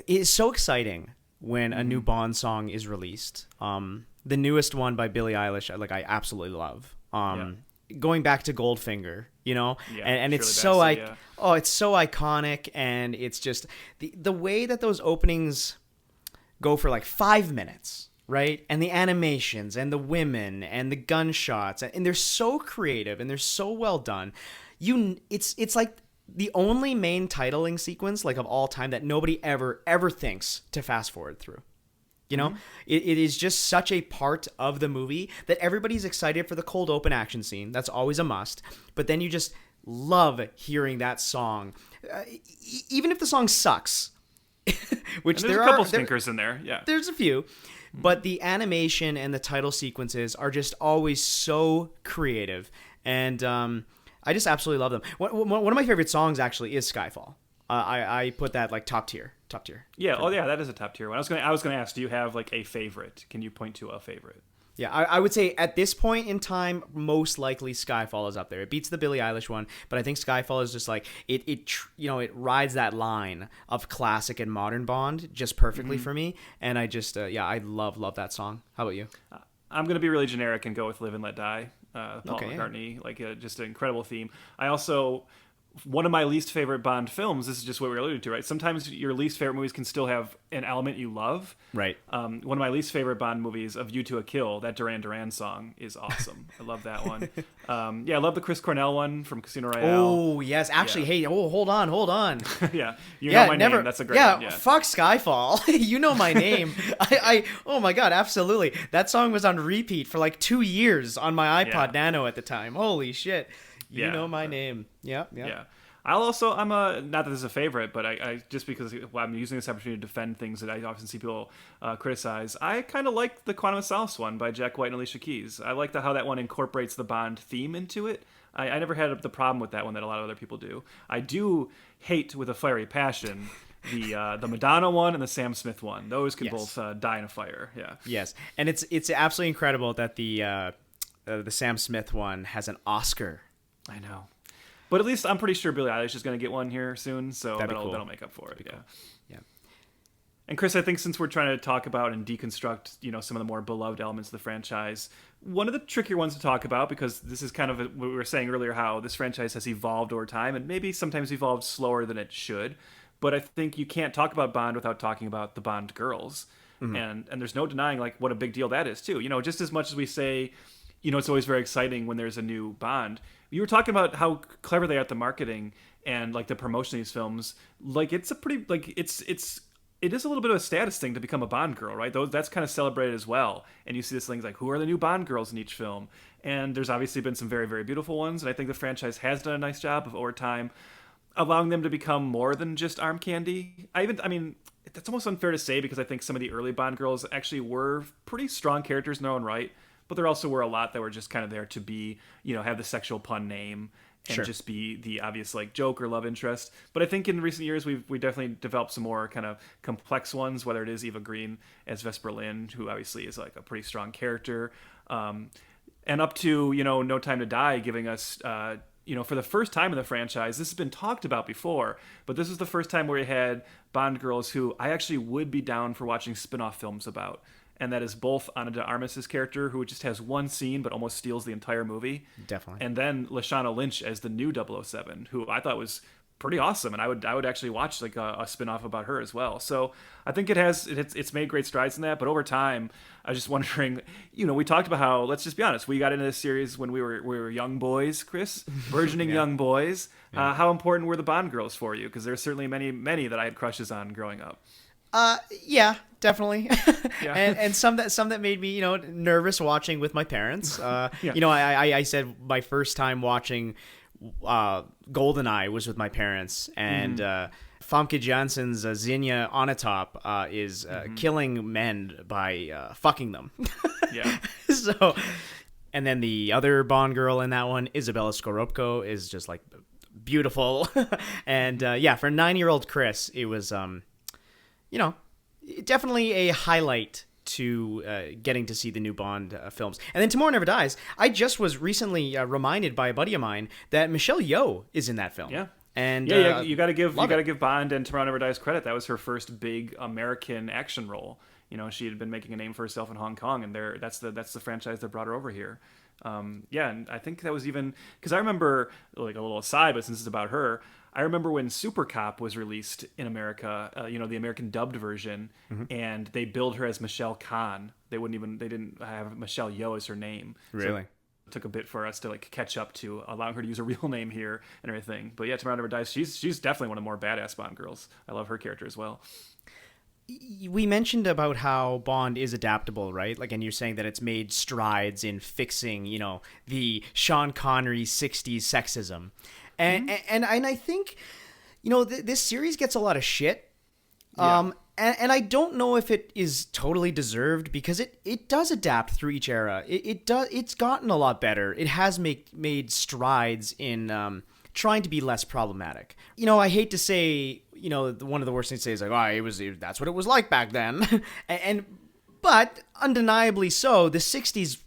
It's so exciting when a new Bond song is released. The newest one by Billie Eilish, I absolutely love. Going back to Goldfinger, and it's so it's so iconic, and it's just the way that those openings go for like 5 minutes. Right? And the animations and the women and the gunshots, and they're so creative and they're so well done. It's like the only main titling sequence like of all time that nobody ever thinks to fast forward through. Mm-hmm. It is just such a part of the movie that everybody's excited for the cold open action scene. That's always a must. But then you just love hearing that song, even if the song sucks. Which there's a couple stinkers in there. Yeah, there's a few. But the animation and the title sequences are just always so creative. And I just absolutely love them. One of my favorite songs, actually, is Skyfall. I put that, like, top tier. Yeah, that is a top tier one. I was gonna ask, do you have, like, a favorite? Can you point to a favorite? Yeah, I would say at this point in time, most likely Skyfall is up there. It beats the Billie Eilish one, but I think Skyfall is just like it rides that line of classic and modern Bond just perfectly for me. And I just I love that song. How about you? I'm gonna be really generic and go with "Live and Let Die." Paul McCartney, just an incredible theme. I also. One of my least favorite Bond films, this is just what we're alluding to, right? Sometimes your least favorite movies can still have an element you love. Right. One of my least favorite Bond movies, Of You to a Kill, that Duran Duran song is awesome. I love that one. I love the Chris Cornell one from Casino Royale. Oh, yes. Actually, hey, hold on. Yeah. You know my name. That's a great one. Yeah, fuck Skyfall. You know my name. Oh my God, absolutely. That song was on repeat for like 2 years on my iPod Nano at the time. Holy shit. You know my name. Yeah. I'm not that this is a favorite, but I just because I'm using this opportunity to defend things that I often see people criticize. I kind of like the Quantum of Solace one by Jack White and Alicia Keys. I like how that one incorporates the Bond theme into it. I never had the problem with that one that a lot of other people do. I do hate with a fiery passion the Madonna one and the Sam Smith one. Those can both die in a fire. Yeah. Yes, and it's absolutely incredible that the Sam Smith one has an Oscar. I know. But at least I'm pretty sure Billie Eilish is going to get one here soon, so that'll make up for it. Yeah. And Chris, I think since we're trying to talk about and deconstruct, some of the more beloved elements of the franchise, one of the trickier ones to talk about, because this is kind of what we were saying earlier, how this franchise has evolved over time and maybe sometimes evolved slower than it should. But I think you can't talk about Bond without talking about the Bond girls. And there's no denying like what a big deal that is too. Just as much as we say, it's always very exciting when there's a new Bond. You were talking about how clever they are at the marketing and like the promotion of these films. Like it's a pretty like it is a little bit of a status thing to become a Bond girl, right? That's kind of celebrated as well. And you see this things like who are the new Bond girls in each film. And there's obviously been some very, very beautiful ones. And I think the franchise has done a nice job of over time allowing them to become more than just arm candy. I mean, that's almost unfair to say because I think some of the early Bond girls actually were pretty strong characters in their own right, but there also were a lot that were just kind of there to be, have the sexual pun name and just be the obvious like joke or love interest. But I think in recent years we definitely developed some more kind of complex ones, whether it is Eva Green as Vesper Lynd, who obviously is like a pretty strong character, and up to No Time to Die, giving us for the first time in the franchise, this has been talked about before, but this is the first time where we had Bond girls who I actually would be down for watching spin-off films about. And that is both Ana de Armas' character, who just has one scene but almost steals the entire movie. Definitely. And then Lashana Lynch as the new 007, who I thought was pretty awesome, and I would actually watch like a spin-off about her as well. So I think it's made great strides in that, but over time I was just wondering, we talked about how, let's just be honest, we got into this series when we were young boys, Chris, burgeoning young boys. How important were the Bond girls for you? Because there's certainly many that I had crushes on growing up. Yeah, definitely. Yeah. and some that made me, nervous watching with my parents. I said my first time watching Goldeneye was with my parents, and Famke Janssen's Xenia Onatopp is killing men by fucking them. Yeah. So, and then the other Bond girl in that one, Isabella Scorupco, is just like beautiful. And for 9-year-old Chris, it was definitely a highlight to getting to see the new Bond films. And then Tomorrow Never Dies. I just was recently reminded by a buddy of mine that Michelle Yeoh is in that film. Yeah. And you got to give Bond and Tomorrow Never Dies credit. That was her first big American action role. She had been making a name for herself in Hong Kong, and that's the franchise that brought her over here. And I think that was even because I remember, like a little aside, but since it's about her, I remember when Super Cop was released in America, the American dubbed version, and they billed her as Michelle Khan. They didn't have Michelle Yeoh as her name. Really? So it took a bit for us to like catch up to allowing her to use a real name here and everything. But yeah, Tomorrow Never Dies. She's definitely one of the more badass Bond girls. I love her character as well. We mentioned about how Bond is adaptable, right? Like, and you're saying that it's made strides in fixing, the Sean Connery 60s sexism. And I think, this series gets a lot of shit. Yeah. And I don't know if it is totally deserved because it does adapt through each era. It's gotten a lot better. It has made strides in trying to be less problematic. I hate to say, one of the worst things to say is like, that's what it was like back then. But undeniably so, the 60s,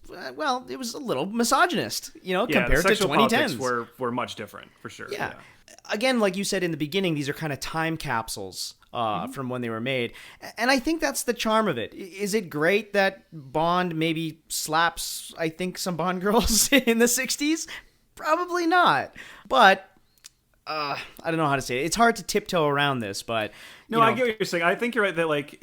it was a little misogynist, compared to 2010s. Were much different, for sure. Yeah. Again, like you said in the beginning, these are kind of time capsules from when they were made. And I think that's the charm of it. Is it great that Bond maybe slaps, I think, some Bond girls in the 60s? Probably not. But I don't know how to say it. It's hard to tiptoe around this, but... No, I get what you're saying. I think you're right that, like,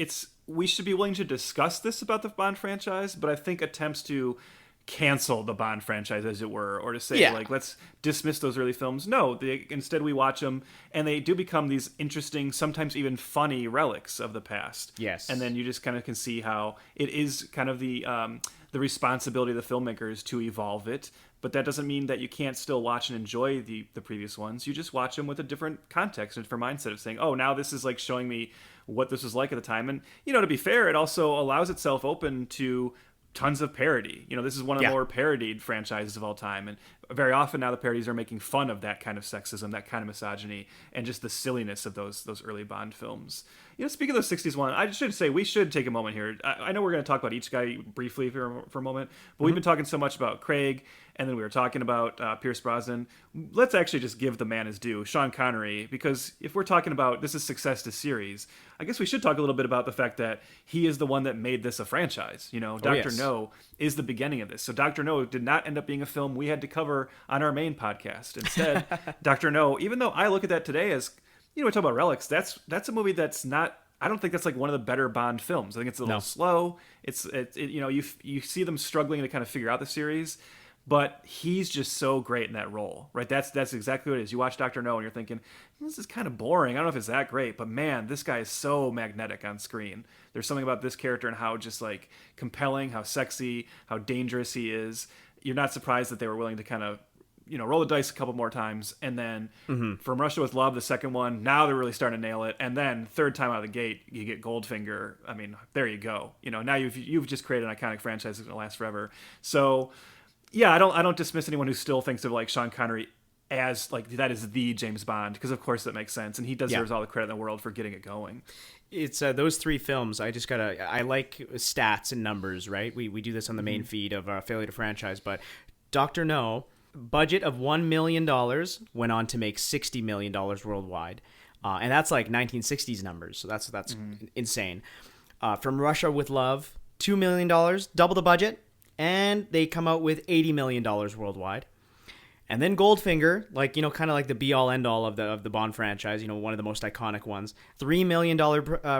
we should be willing to discuss this about the Bond franchise, but I think attempts to cancel the Bond franchise, as it were, or to say, like, let's dismiss those early films. No, instead we watch them, and they do become these interesting, sometimes even funny relics of the past. Yes. And then you just kind of can see how it is kind of the responsibility of the filmmakers to evolve it. But that doesn't mean that you can't still watch and enjoy the previous ones. You just watch them with a different context, a different mindset of saying, oh, now this is like showing me what this was like at the time. And, to be fair, it also allows itself open to tons of parody. This is one of the more parodied franchises of all time. And very often now the parodies are making fun of that kind of sexism, that kind of misogyny, and just the silliness of those early Bond films. Speaking of the 60s one, I should say we should take a moment here. I know we're going to talk about each guy briefly for a moment, but we've been talking so much about Craig and then we were talking about Pierce Brosnan. Let's actually just give the man his due, Sean Connery, because if we're talking about this is success to series, I guess we should talk a little bit about the fact that he is the one that made this a franchise. You know, Dr. yes. No is the beginning of this. So Dr. No did not end up being a film we had to cover on our main podcast. Instead, Dr. No, even though I look at that today as, we talk about relics, that's a movie that's not, I don't think that's like one of the better Bond films. I think it's a little slow. You see them struggling to kind of figure out the series, but he's just so great in that role, right? That's exactly what it is. You watch Dr. No and you're thinking, this is kind of boring. I don't know if it's that great, but man, this guy is so magnetic on screen. There's something about this character and how just like compelling, how sexy, how dangerous he is. You're not surprised that they were willing to kind of, roll the dice a couple more times. And then From Russia with Love, the second one, now they're really starting to nail it. And then third time out of the gate, you get Goldfinger. I mean, there you go. Now you've just created an iconic franchise that's going to last forever. So yeah, I don't dismiss anyone who still thinks of like Sean Connery as like that is the James Bond, because of course that makes sense. And he deserves all the credit in the world for getting it going. It's those three films. I like stats and numbers, right? We do this on the main feed of Failure to Franchise, but Dr. No, budget of $1 million, went on to make $60 million worldwide. And that's like 1960s numbers. So that's insane. From Russia with Love, $2 million, double the budget. And they come out with $80 million worldwide. And then Goldfinger, like, kind of like the be all end all of the Bond franchise, one of the most iconic ones. $3 million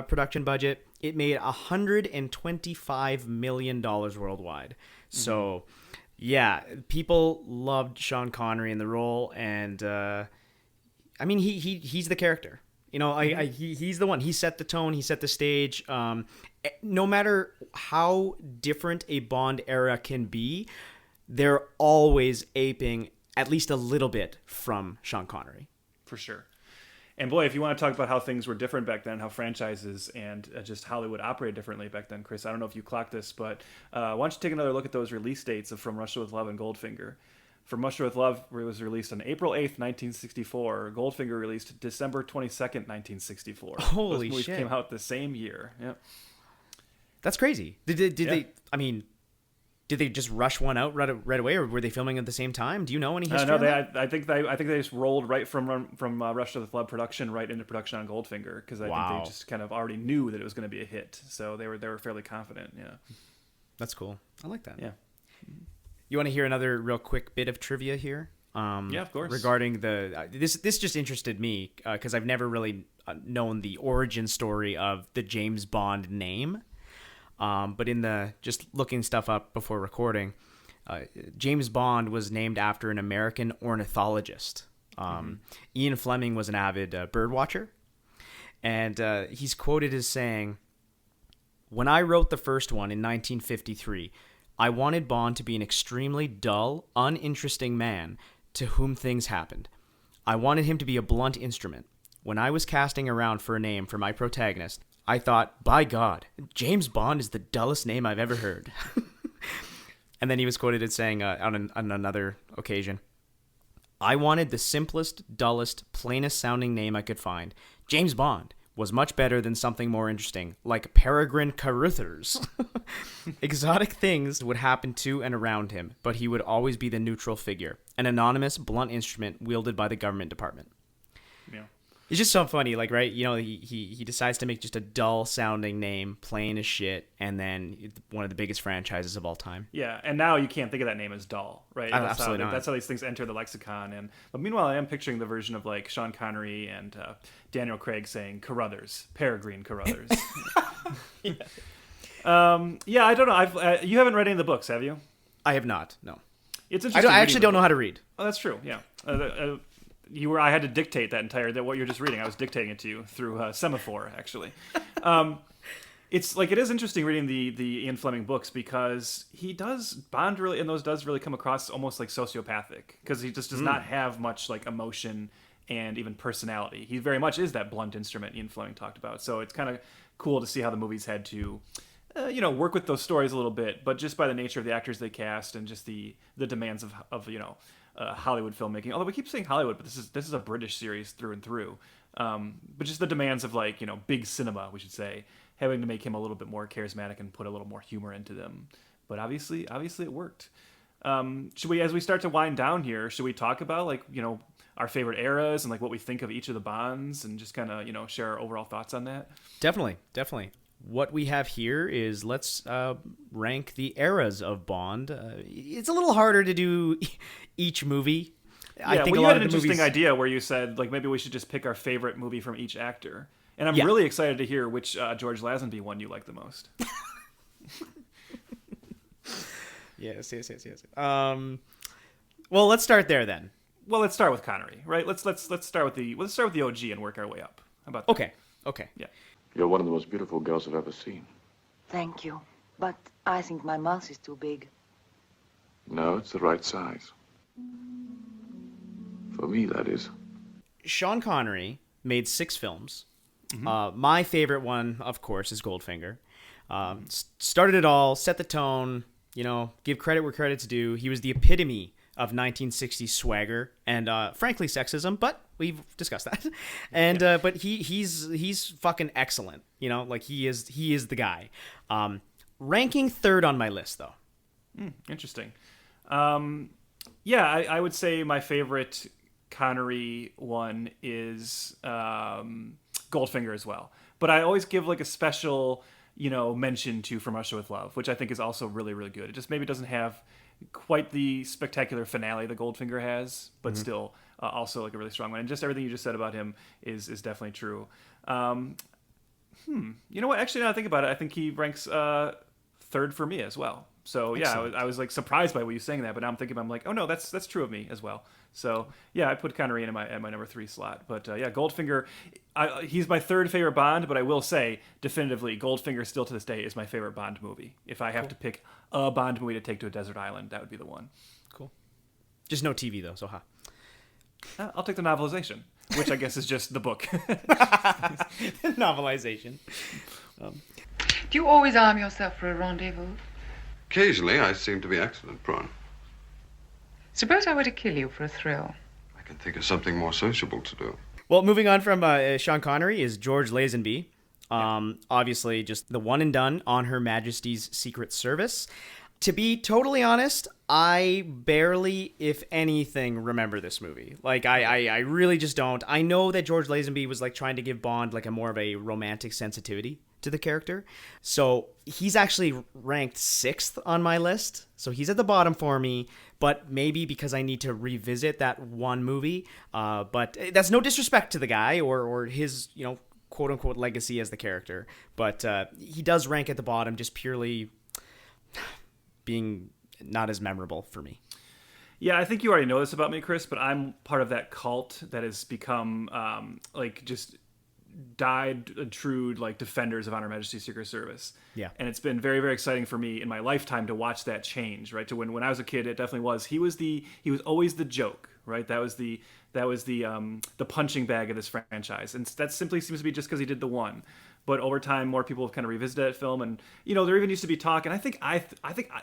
production budget. It made $125 million worldwide. So, yeah, people loved Sean Connery in the role, and he's the character. He's the one. He set the tone. He set the stage. No matter how different a Bond era can be, they're always aping at least a little bit from Sean Connery. For sure. And boy, if you want to talk about how things were different back then, how franchises and just Hollywood operated differently back then, Chris, I don't know if you clocked this, but why don't you take another look at those release dates of From Russia with Love and Goldfinger. From Russia with Love was released on April 8th, 1964. Goldfinger released December 22nd, 1964. Holy Those movies shit. came out the same year. Yep. That's crazy. Did they just rush one out right away, or were they filming at the same time? Do you know any history? No, I think they just rolled right from Russia with Love production right into production on Goldfinger, because I think they just kind of already knew that it was going to be a hit, so they were fairly confident. Yeah, that's cool. I like that. Yeah. You want to hear another real quick bit of trivia here? Yeah, of course. Regarding this just interested me because I've never really known the origin story of the James Bond name. But in just looking stuff up before recording, James Bond was named after an American ornithologist. Ian Fleming was an avid bird watcher, and he's quoted as saying, "When I wrote the first one in 1953, I wanted Bond to be an extremely dull, uninteresting man to whom things happened. I wanted him to be a blunt instrument. When I was casting around for a name for my protagonist, I thought, by God, James Bond is the dullest name I've ever heard." And then he was quoted as saying on another occasion, "I wanted the simplest, dullest, plainest sounding name I could find. James Bond was much better than something more interesting, like Peregrine Caruthers." Exotic things would happen to and around him, but he would always be the neutral figure, an anonymous, blunt instrument wielded by the government department. Yeah. It's just so funny, like, right? He decides to make just a dull sounding name, plain as shit, and then one of the biggest franchises of all time. Yeah, and now you can't think of that name as dull, right? Absolutely not. That's how these things enter the lexicon. But meanwhile, I am picturing the version of like Sean Connery and Daniel Craig saying Carruthers, Peregrine Carruthers. Yeah. I don't know. You haven't read any of the books, have you? I have not. No. It's interesting. I actually don't know how to read. Oh, that's true. Yeah. I had to dictate that what you're just reading. I was dictating it to you through Semaphore, actually. It's like, it is interesting reading the Ian Fleming books, because Bond really, in those does really come across almost like sociopathic, because he just does not have much like emotion and even personality. He very much is that blunt instrument Ian Fleming talked about. So it's kind of cool to see how the movies had to work with those stories a little bit, but just by the nature of the actors they cast and just the demands of Hollywood filmmaking. Although we keep saying Hollywood, but this is a British series through and through. But just the demands of big cinema, we should say, having to make him a little bit more charismatic and put a little more humor into them. But obviously it worked. Should we, as we start to wind down here, should we talk about like, our favorite eras and like what we think of each of the Bonds and just kind of, share our overall thoughts on that? Definitely. What we have here is let's rank the eras of Bond. It's a little harder to do each movie. I think you had an interesting idea where you said like maybe we should just pick our favorite movie from each actor. And I'm really excited to hear which George Lazenby one you like the most. Yes. Well, let's start there then. Well, let's start with Connery, right? Let's start with the OG and work our way up. How about that? Okay. Yeah. You're one of the most beautiful girls I've ever seen. Thank you. But I think my mouth is too big. No, it's the right size. For me, that is. Sean Connery made 6 films. My favorite one, of course, is Goldfinger. Started it all, set the tone, give credit where credit's due. He was the epitome of 1960s swagger and, frankly, sexism, but we've discussed that. And but he's fucking excellent. Like he is the guy. Ranking 3rd on my list, though. Interesting. I would say my favorite Connery one is Goldfinger as well. But I always give like a special, mention to From Russia with Love, which I think is also really, really good. It just maybe doesn't have quite the spectacular finale that Goldfinger has, but still also like a really strong one. And just everything you just said about him is definitely true. You know what? Actually, now I think about it, I think he ranks 3rd for me as well. So yeah, I was like surprised by what you saying that, but now I'm thinking, I'm like, oh no, that's true of me as well. So yeah, I put Connery in my number 3 slot. But Goldfinger, he's my 3rd favorite Bond. But I will say definitively, Goldfinger still to this day is my favorite Bond movie. If I have to pick a Bond movie to take to a desert island, that would be the one. Cool. Just no TV though, so I'll take the novelization, which I guess is just the book. Novelization. Do you always arm yourself for a rendezvous? Occasionally, I seem to be accident prone. Suppose I were to kill you for a thrill. I can think of something more sociable to do. Well, moving on from Sean Connery is George Lazenby. Obviously, just the one and done on Her Majesty's Secret Service. To be totally honest, I barely, if anything, remember this movie. Like, I really just don't. I know that George Lazenby was like trying to give Bond like a more of a romantic sensitivity to the character. So he's actually ranked 6th on my list. So he's at the bottom for me, but maybe because I need to revisit that one movie. But that's no disrespect to the guy or his, quote unquote legacy as the character. But he does rank at the bottom just purely being not as memorable for me. Yeah, I think you already know this about me, Chris, but I'm part of that cult that has become just died true like defenders of Her Majesty's Secret Service. Yeah. And it's been very, very exciting for me in my lifetime to watch that change, right? To when I was a kid, it definitely was. He was always the joke, right? That was the punching bag of this franchise. And that simply seems to be just because he did the one. But over time, more people have kind of revisited that film, and there even used to be talk. And I think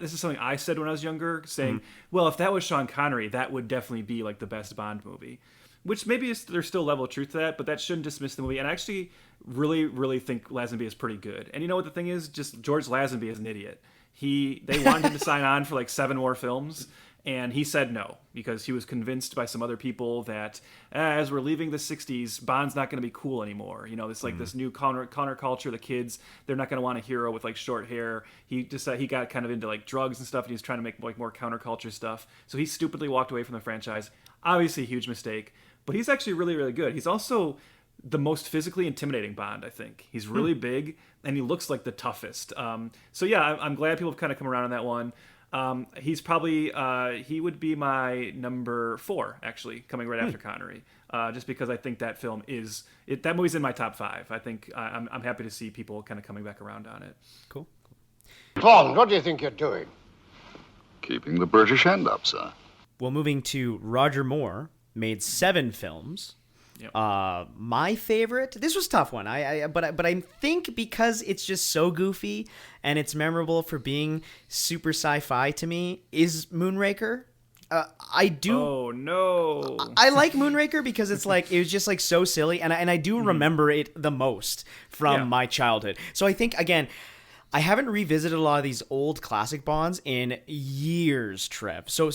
this is something I said when I was younger, saying, "Well, if that was Sean Connery, that would definitely be like the best Bond movie." Which maybe there's still a level of truth to that, but that shouldn't dismiss the movie. And I actually really, really think Lazenby is pretty good. And you know what the thing is? Just George Lazenby is an idiot. They wanted him to sign on for like 7 more films, and he said no because he was convinced by some other people that as we're leaving the 60s, Bond's not going to be cool anymore. This like this new counterculture. The kids, they're not going to want a hero with like short hair. He got kind of into like drugs and stuff, and he was trying to make like more counterculture stuff. So he stupidly walked away from the franchise. Obviously, a huge mistake. But he's actually really, really good. He's also the most physically intimidating Bond, I think. He's really big, and he looks like the toughest. So yeah, I'm glad people have kind of come around on that one. He's probably he would be my number 4, actually, coming right after Connery. Just because I think that film that movie's in my top 5. I think I'm happy to see people kind of coming back around on it. Cool. Bond, what do you think you're doing? Keeping the British end up, sir. Well, moving to Roger Moore. Made 7 films. Yep. My favorite. This was a tough one. But I think because it's just so goofy and it's memorable for being super sci-fi to me is Moonraker. I do. Oh no! I like Moonraker because it's like it was just like so silly, and I do remember it the most from my childhood. So I think again, I haven't revisited a lot of these old classic Bonds in years, Trev. So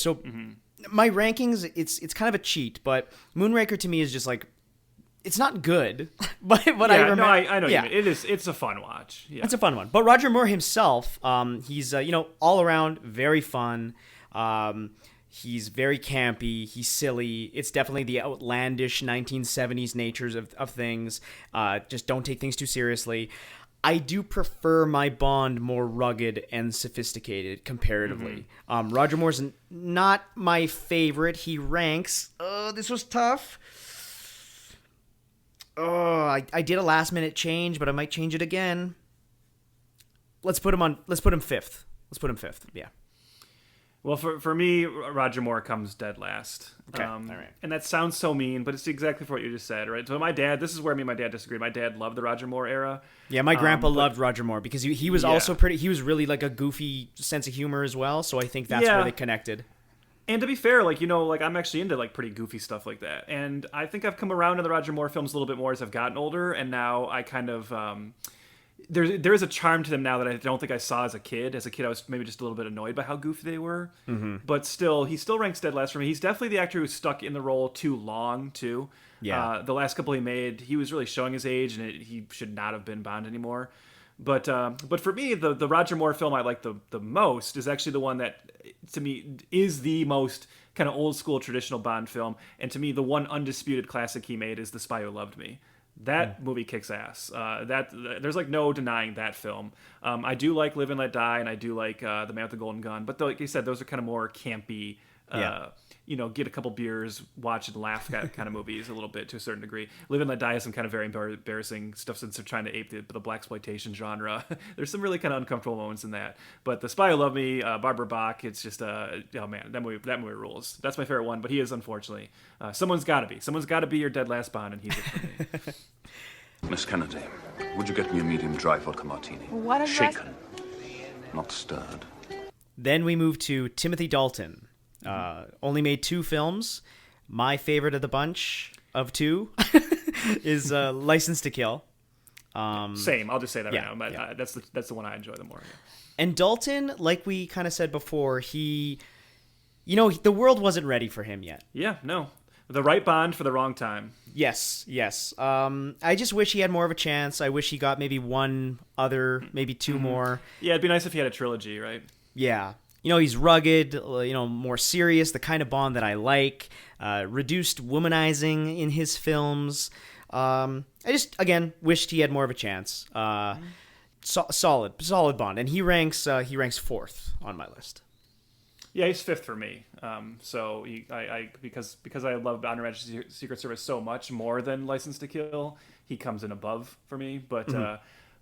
my rankings, it's kind of a cheat, but Moonraker to me is just like, it's not good, but I remember. No, I know. Yeah, it's a fun watch. Yeah, it's a fun one. But Roger Moore himself, he's all around very fun. He's very campy. He's silly. It's definitely the outlandish 1970s natures of things. Just don't take things too seriously. I do prefer my Bond more rugged and sophisticated comparatively. Roger Moore's not my favorite. He ranks. This was tough. I did a last minute change, but I might change it again. Let's put him fifth. Yeah. Well, for me, Roger Moore comes dead last. Okay, all right. And that sounds so mean, but it's exactly for what you just said, right? So this is where me and my dad disagreed. My dad loved the Roger Moore era. Yeah, my grandpa loved Roger Moore because he was also he was really like a goofy sense of humor as well, so I think that's where they connected. And to be fair, I'm actually into pretty goofy stuff like that. And I think I've come around to the Roger Moore films a little bit more as I've gotten older, and now I kind of there is a charm to them now that I don't think I saw as a kid. As a kid, I was maybe just a little bit annoyed by how goofy they were. But still, he still ranks dead last for me. He's definitely the actor who stuck in the role too long, too. Yeah. The last couple he made, he was really showing his age, and he should not have been Bond anymore. But for me, the Roger Moore film I like the most is actually the one that, to me, is the most kind of old school traditional Bond film. And to me, the one undisputed classic he made is The Spy Who Loved Me. That movie kicks ass. There's no denying that film. I do like Live and Let Die, and I do like The Man with the Golden Gun. But like you said, those are kind of more campy, get a couple beers, watch and laugh kind of movies a little bit to a certain degree. Live and Let Die has some kind of very embarrassing stuff since they're trying to ape the blaxploitation genre. There's some really kind of uncomfortable moments in that. But The Spy Who Loved Me, Barbara Bach, it's just oh man, that movie rules. That's my favorite one. But he is unfortunately someone's got to be your dead last Bond, and he's it for me. Miss Kennedy, would you get me a medium dry vodka martini? What is Shaken, not stirred. Then we move to Timothy Dalton. Only made 2 films. My favorite of the bunch of 2 is License to Kill. Same. I'll just say that yeah, right now. yeah. That's the one I enjoy the more. Yeah. And Dalton, like we kind of said before, the world wasn't ready for him yet. Yeah, no. The right Bond for the wrong time. Yes. I just wish he had more of a chance. I wish he got maybe one other, maybe 2 more. Yeah, it'd be nice if he had a trilogy, right? Yeah. He's rugged, more serious, the kind of Bond that I like. Reduced womanizing in his films. I just, again, wished he had more of a chance. Solid Bond. And he ranks 4th on my list. Yeah, he's 5th for me. Because I love Honor Majesty's Secret Service so much more than License to Kill, he comes in above for me. But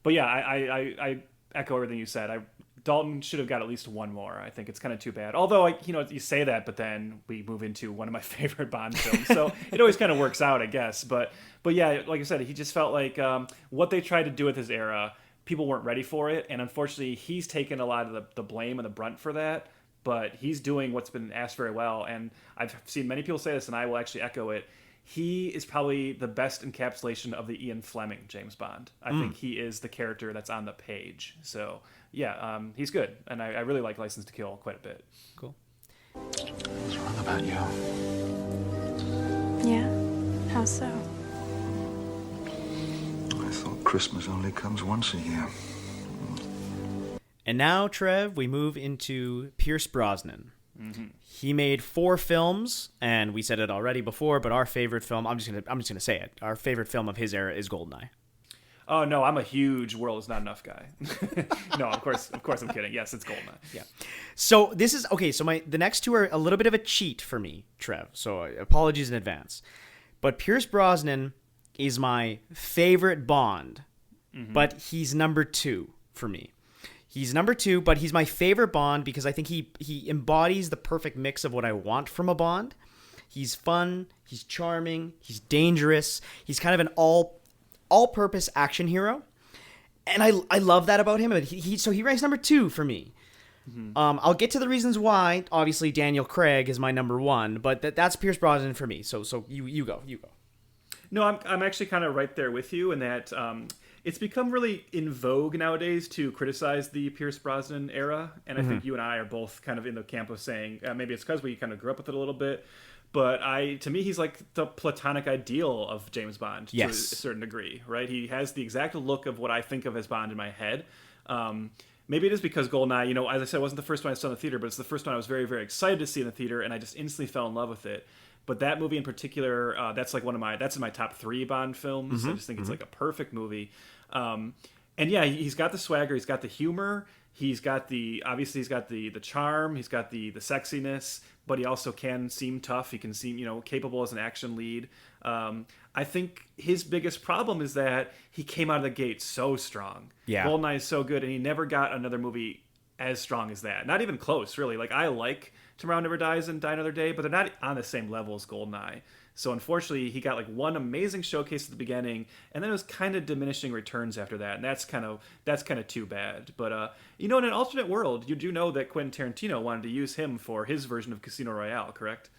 yeah, I echo everything you said. Dalton should have got at least 1 more. I think it's kind of too bad. Although you say that, but then we move into one of my favorite Bond films, so it always kind of works out, I guess. But yeah, like I said, he just felt like what they tried to do with his era, people weren't ready for it, and unfortunately, he's taken a lot of the blame and the brunt for that. But he's doing what's been asked very well, and I've seen many people say this, and I will actually echo it. He is probably the best encapsulation of the Ian Fleming James Bond. I think he is the character that's on the page. So, yeah, he's good, and I really like License to Kill quite a bit. Cool. What's wrong about you? Yeah? How so? I thought Christmas only comes once a year. And now, Trev, we move into Pierce Brosnan. He made 4 films, and we said it already before, but our favorite film, I'm just gonna say it. Our favorite film of his era is Goldeneye. Oh no, I'm a huge World Is Not Enough guy. No, of course I'm kidding. Yes, it's Goldeneye. Yeah. So this is okay. So the next 2 are a little bit of a cheat for me, Trev. So apologies in advance. But Pierce Brosnan is my favorite Bond, but he's number 2 for me. He's number 2, but he's my favorite Bond because I think he embodies the perfect mix of what I want from a Bond. He's fun, he's charming, he's dangerous. He's kind of an all-purpose action hero, and I love that about him. So he ranks number 2 for me. I'll get to the reasons why. Obviously, Daniel Craig is my number 1, but that's Pierce Brosnan for me. So you go. No, I'm actually kind of right there with you in that it's become really in vogue nowadays to criticize the Pierce Brosnan era, and I think you and I are both kind of in the camp of saying maybe it's because we kind of grew up with it a little bit. But to me, he's like the platonic ideal of James Bond to a certain degree, right? He has the exact look of what I think of as Bond in my head. Maybe it is because Goldeneye, you know, as I said, it wasn't the first one I saw in the theater, but it's the first one I was very, very excited to see in the theater, and I just instantly fell in love with it. But that movie in particular, that's like that's in my top 3 Bond films. I just think it's like a perfect movie. And yeah, he's got the swagger, he's got the humor, he's got the charm, he's got the sexiness, but he also can seem tough. He can seem, you know, capable as an action lead. I think his biggest problem is that he came out of the gate so strong. Yeah. Goldeneye is so good, and he never got another movie as strong as that. Not even close, really. Like, I like Tomorrow Never Dies and Die Another Day, but they're not on the same level as Goldeneye. So unfortunately, he got like one amazing showcase at the beginning, and then it was kind of diminishing returns after that, and that's kind of too bad. But you know, in an alternate world, you do know that Quentin Tarantino wanted to use him for his version of Casino Royale, correct?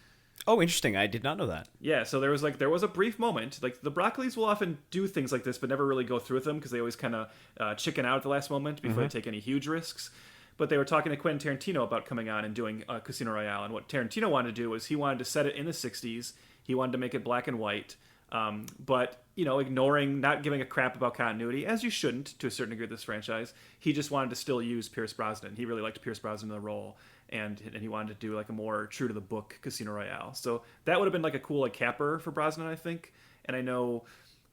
Oh, interesting. I did not know that. Yeah, so there was a brief moment. Like, the Broccolis will often do things like this, but never really go through with them because they always kind of chicken out at the last moment before they take any huge risks. But they were talking to Quentin Tarantino about coming on and doing Casino Royale, and what Tarantino wanted to do was he wanted to set it in the 60s. He wanted to make it black and white, but, you know, not giving a crap about continuity, as you shouldn't to a certain degree with this franchise. He just wanted to still use Pierce Brosnan. He really liked Pierce Brosnan in the role, and he wanted to do like a more true to the book Casino Royale. So that would have been like a cool like capper for Brosnan, I think. And I know,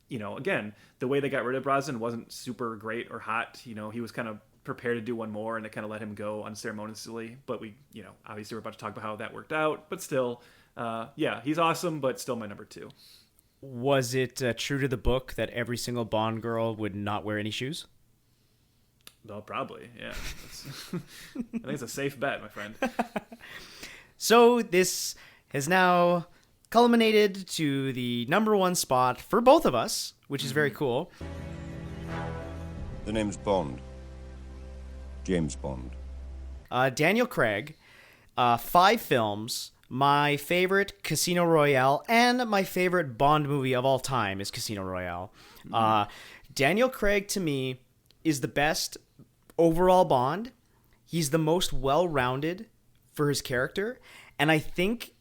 you know, again, the way they got rid of Brosnan wasn't super great or hot. You know, he was kind of prepared to do one more, and they kind of let him go unceremoniously. But we, you know, obviously we're about to talk about how that worked out. But still, yeah, he's awesome, but still my number 2. Was it true to the book that every single Bond girl would not wear any shoes? Well, probably, yeah. I think it's a safe bet, my friend. So this has now culminated to the number 1 spot for both of us, which is very cool. The name's Bond. James Bond. Daniel Craig, 5 films. My favorite Casino Royale and my favorite Bond movie of all time is Casino Royale. Daniel Craig, to me, is the best overall Bond. He's the most well-rounded for his character. And I think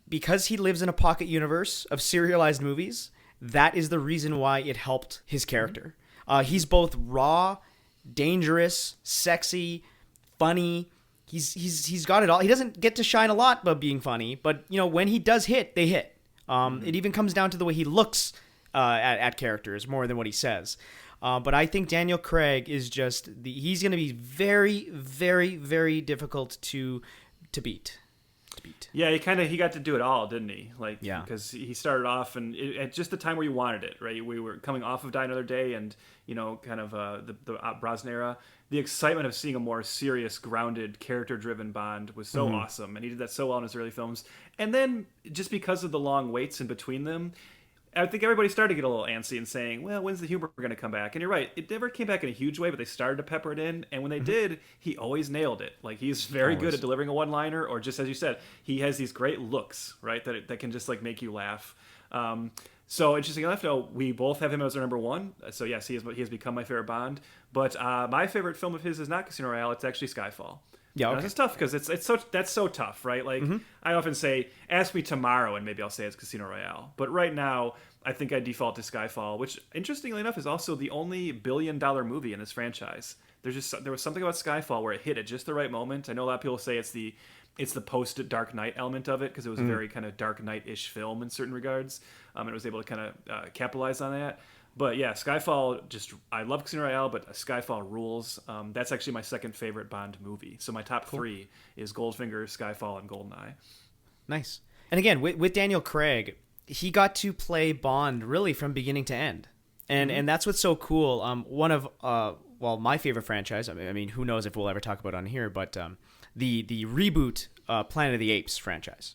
because he lives in a pocket universe of serialized movies, that is the reason why it helped his character. He's both raw, dangerous, sexy, funny. He's got it all. He doesn't get to shine a lot by being funny, but you know, when he does hit, they hit. It even comes down to the way he looks at characters more than what he says. But I think Daniel Craig is just he's going to be very, very, very difficult to beat. Yeah, he got to do it all, didn't he? Like, yeah, because he started off and at just the time where you wanted it, right? We were coming off of Die Another Day, and you know, kind of the Brosnan era. The excitement of seeing a more serious, grounded, character-driven Bond was so awesome, and he did that so well in his early films. And then, just because of the long waits in between them, I think everybody started to get a little antsy and saying, well, when's the humor going to come back? And you're right, it never came back in a huge way, but they started to pepper it in, and when they did, he always nailed it. Like, he's very good at delivering a one-liner, or just as you said, he has these great looks, right, that can just, like, make you laugh. So, interesting enough, though, we both have him as our number 1. So, yes, he has become my favorite Bond. But my favorite film of his is not Casino Royale. It's actually Skyfall. Yeah, okay. It's tough because that's so tough, right? Like, I often say, ask me tomorrow, and maybe I'll say it's Casino Royale. But right now, I think I default to Skyfall, which, interestingly enough, is also the only billion-dollar movie in this franchise. There was something about Skyfall where it hit at just the right moment. I know a lot of people say it's the post-Dark Knight element of it, because it was a very kind of Dark Knight-ish film in certain regards, and it was able to kind of capitalize on that. But yeah, Skyfall, I love Casino Royale, but Skyfall rules. That's actually my second favorite Bond movie. So my top 3 is Goldfinger, Skyfall, and Goldeneye. Nice. And again, with Daniel Craig, he got to play Bond really from beginning to end. And that's what's so cool. One of, my favorite franchise, I mean, who knows if we'll ever talk about it on here, but the reboot Planet of the Apes franchise.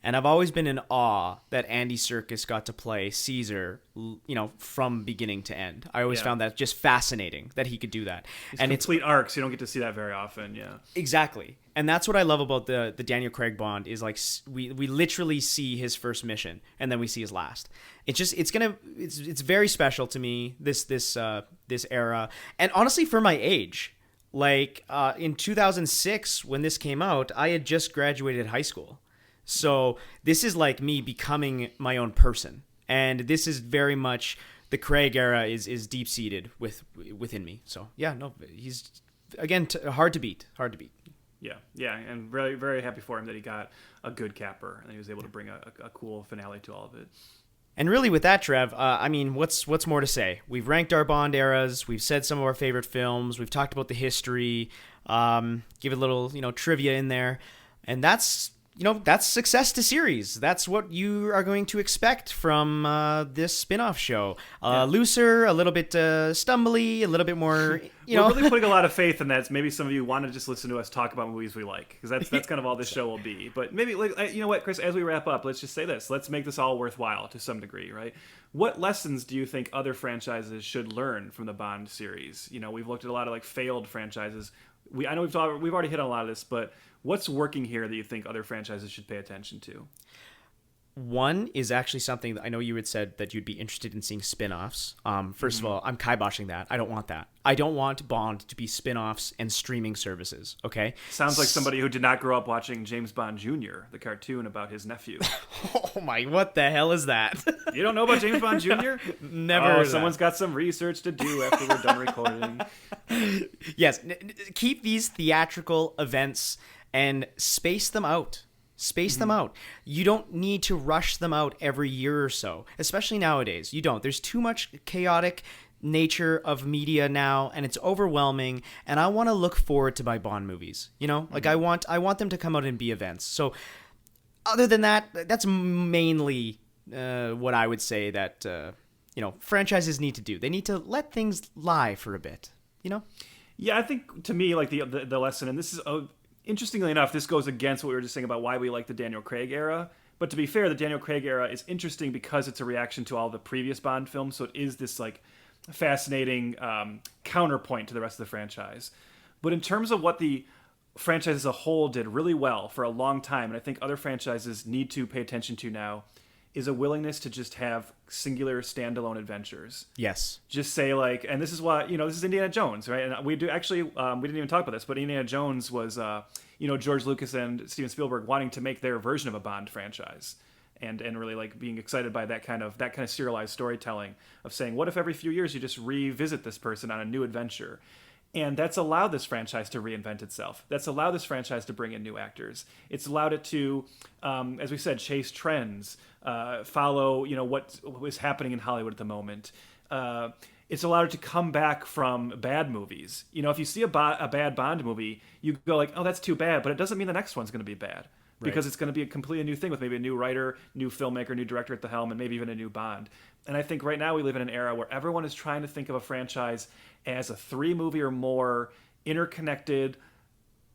And I've always been in awe that Andy Serkis got to play Caesar, you know, from beginning to end. I always found that just fascinating that he could do that. And complete arcs, you don't get to see that very often, yeah. Exactly. And that's what I love about the Daniel Craig Bond is, like, we literally see his first mission and then we see his last. It's very special to me, this this era, and honestly, for my age, like in 2006 when this came out, I had just graduated high school, so this is like me becoming my own person, and this is very much the Craig era is deep seated within me. So yeah, no, he's again hard to beat. Yeah, and very, very happy for him that he got a good capper and he was able to bring a cool finale to all of it. And really, with that, Trev, I mean, what's more to say? We've ranked our Bond eras. We've said some of our favorite films. We've talked about the history. Give a little, trivia in there, and that's success to series. That's what you are going to expect from this spin-off show. Looser, a little bit stumbly, a little bit more. We're really putting a lot of faith in that. Maybe some of you want to just listen to us talk about movies we like, because that's kind of all this show will be. But maybe, you know what, Chris? As we wrap up, let's just say this. Let's make this all worthwhile to some degree, right? What lessons do you think other franchises should learn from the Bond series? We've looked at a lot of failed franchises. I know we've already hit on a lot of this, but what's working here that you think other franchises should pay attention to? One is actually something that I know you had said that you'd be interested in seeing spin-offs. First of all, I'm kiboshing that. I don't want that. I don't want Bond to be spin-offs and streaming services, okay? Sounds like somebody who did not grow up watching James Bond Jr., the cartoon about his nephew. Oh my, what the hell is that? You don't know about James Bond Jr.? Never heard of someone's got some research to do after we're done recording. Yes, keep these theatrical events and space them out. Them out. You don't need to rush them out every year or so, especially nowadays. You don't. There's too much chaotic nature of media now, and it's overwhelming, and I want to look forward to my Bond movies. I want them to come out and be events. So other than that, that's mainly what I would say that franchises need to do. They need to let things lie for a bit, Yeah, I think to me, the lesson, and this is interestingly enough, this goes against what we were just saying about why we like the Daniel Craig era. But to be fair, the Daniel Craig era is interesting because it's a reaction to all the previous Bond films. So it is this fascinating counterpoint to the rest of the franchise. But in terms of what the franchise as a whole did really well for a long time, and I think other franchises need to pay attention to now, is a willingness to just have singular standalone adventures. Yes. Just say and this is why, this is Indiana Jones, right? And we do actually, we didn't even talk about this, but Indiana Jones was, George Lucas and Steven Spielberg wanting to make their version of a Bond franchise. And really being excited by that kind of serialized storytelling of saying, what if every few years you just revisit this person on a new adventure? And that's allowed this franchise to reinvent itself. That's allowed this franchise to bring in new actors. It's allowed it to, as we said, chase trends, follow, what was happening in Hollywood at the moment. It's allowed it to come back from bad movies. If you see a bad Bond movie, you go oh, that's too bad, but it doesn't mean the next one's going to be bad. Because it's going to be a completely new thing with maybe a new writer, new filmmaker, new director at the helm, and maybe even a new Bond. And I think right now we live in an era where everyone is trying to think of a franchise as a 3-movie or more interconnected,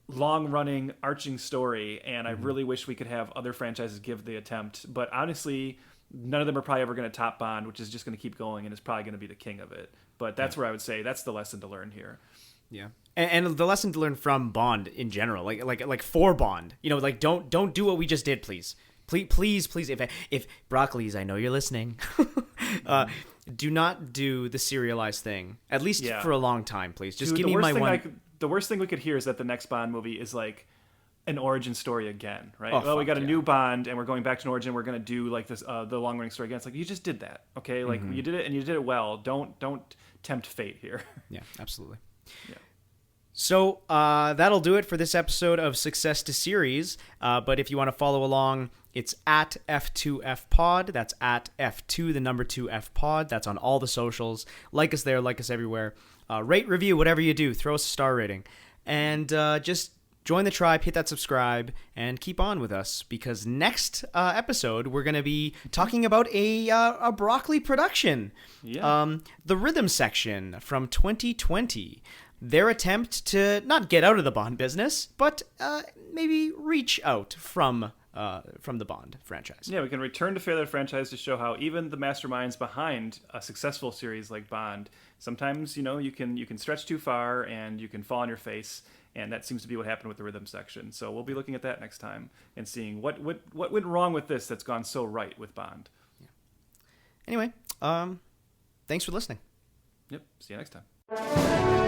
long-running, arching story. And I really wish we could have other franchises give the attempt. But honestly, none of them are probably ever going to top Bond, which is just going to keep going and is probably going to be the king of it. But that's where I would say that's the lesson to learn here. Yeah. And the lesson to learn from Bond in general, like for Bond, don't do what we just did, please. Please, if Broccoli's, I know you're listening, do not do the serialized thing, at least for a long time, please. Just give me my one. The worst thing we could hear is that the next Bond movie is an origin story again, right? We got a new Bond and we're going back to an origin. We're going to do this, the long running story again. It's you just did that. Okay. You did it and you did it well. Don't tempt fate here. Yeah, absolutely. Yeah. So that'll do it for this episode of Success to Series. But if you want to follow along, it's at F2FPod. That's at F2, the number 2FPod. That's on all the socials. Like us there, like us everywhere. Rate, review, whatever you do. Throw us a star rating. And just join the tribe, hit that subscribe, and keep on with us. Because next episode, we're going to be talking about a Broccoli production. Yeah. The Rhythm Section from 2020. Their attempt to not get out of the Bond business, but maybe reach out from the Bond franchise. Yeah, we can return to Failure franchise to show how even the masterminds behind a successful series like Bond, sometimes you can stretch too far and you can fall on your face, and that seems to be what happened with the Rhythm Section. So we'll be looking at that next time and seeing what went wrong with this that's gone so right with Bond. Yeah. Anyway, thanks for listening. Yep. See you next time.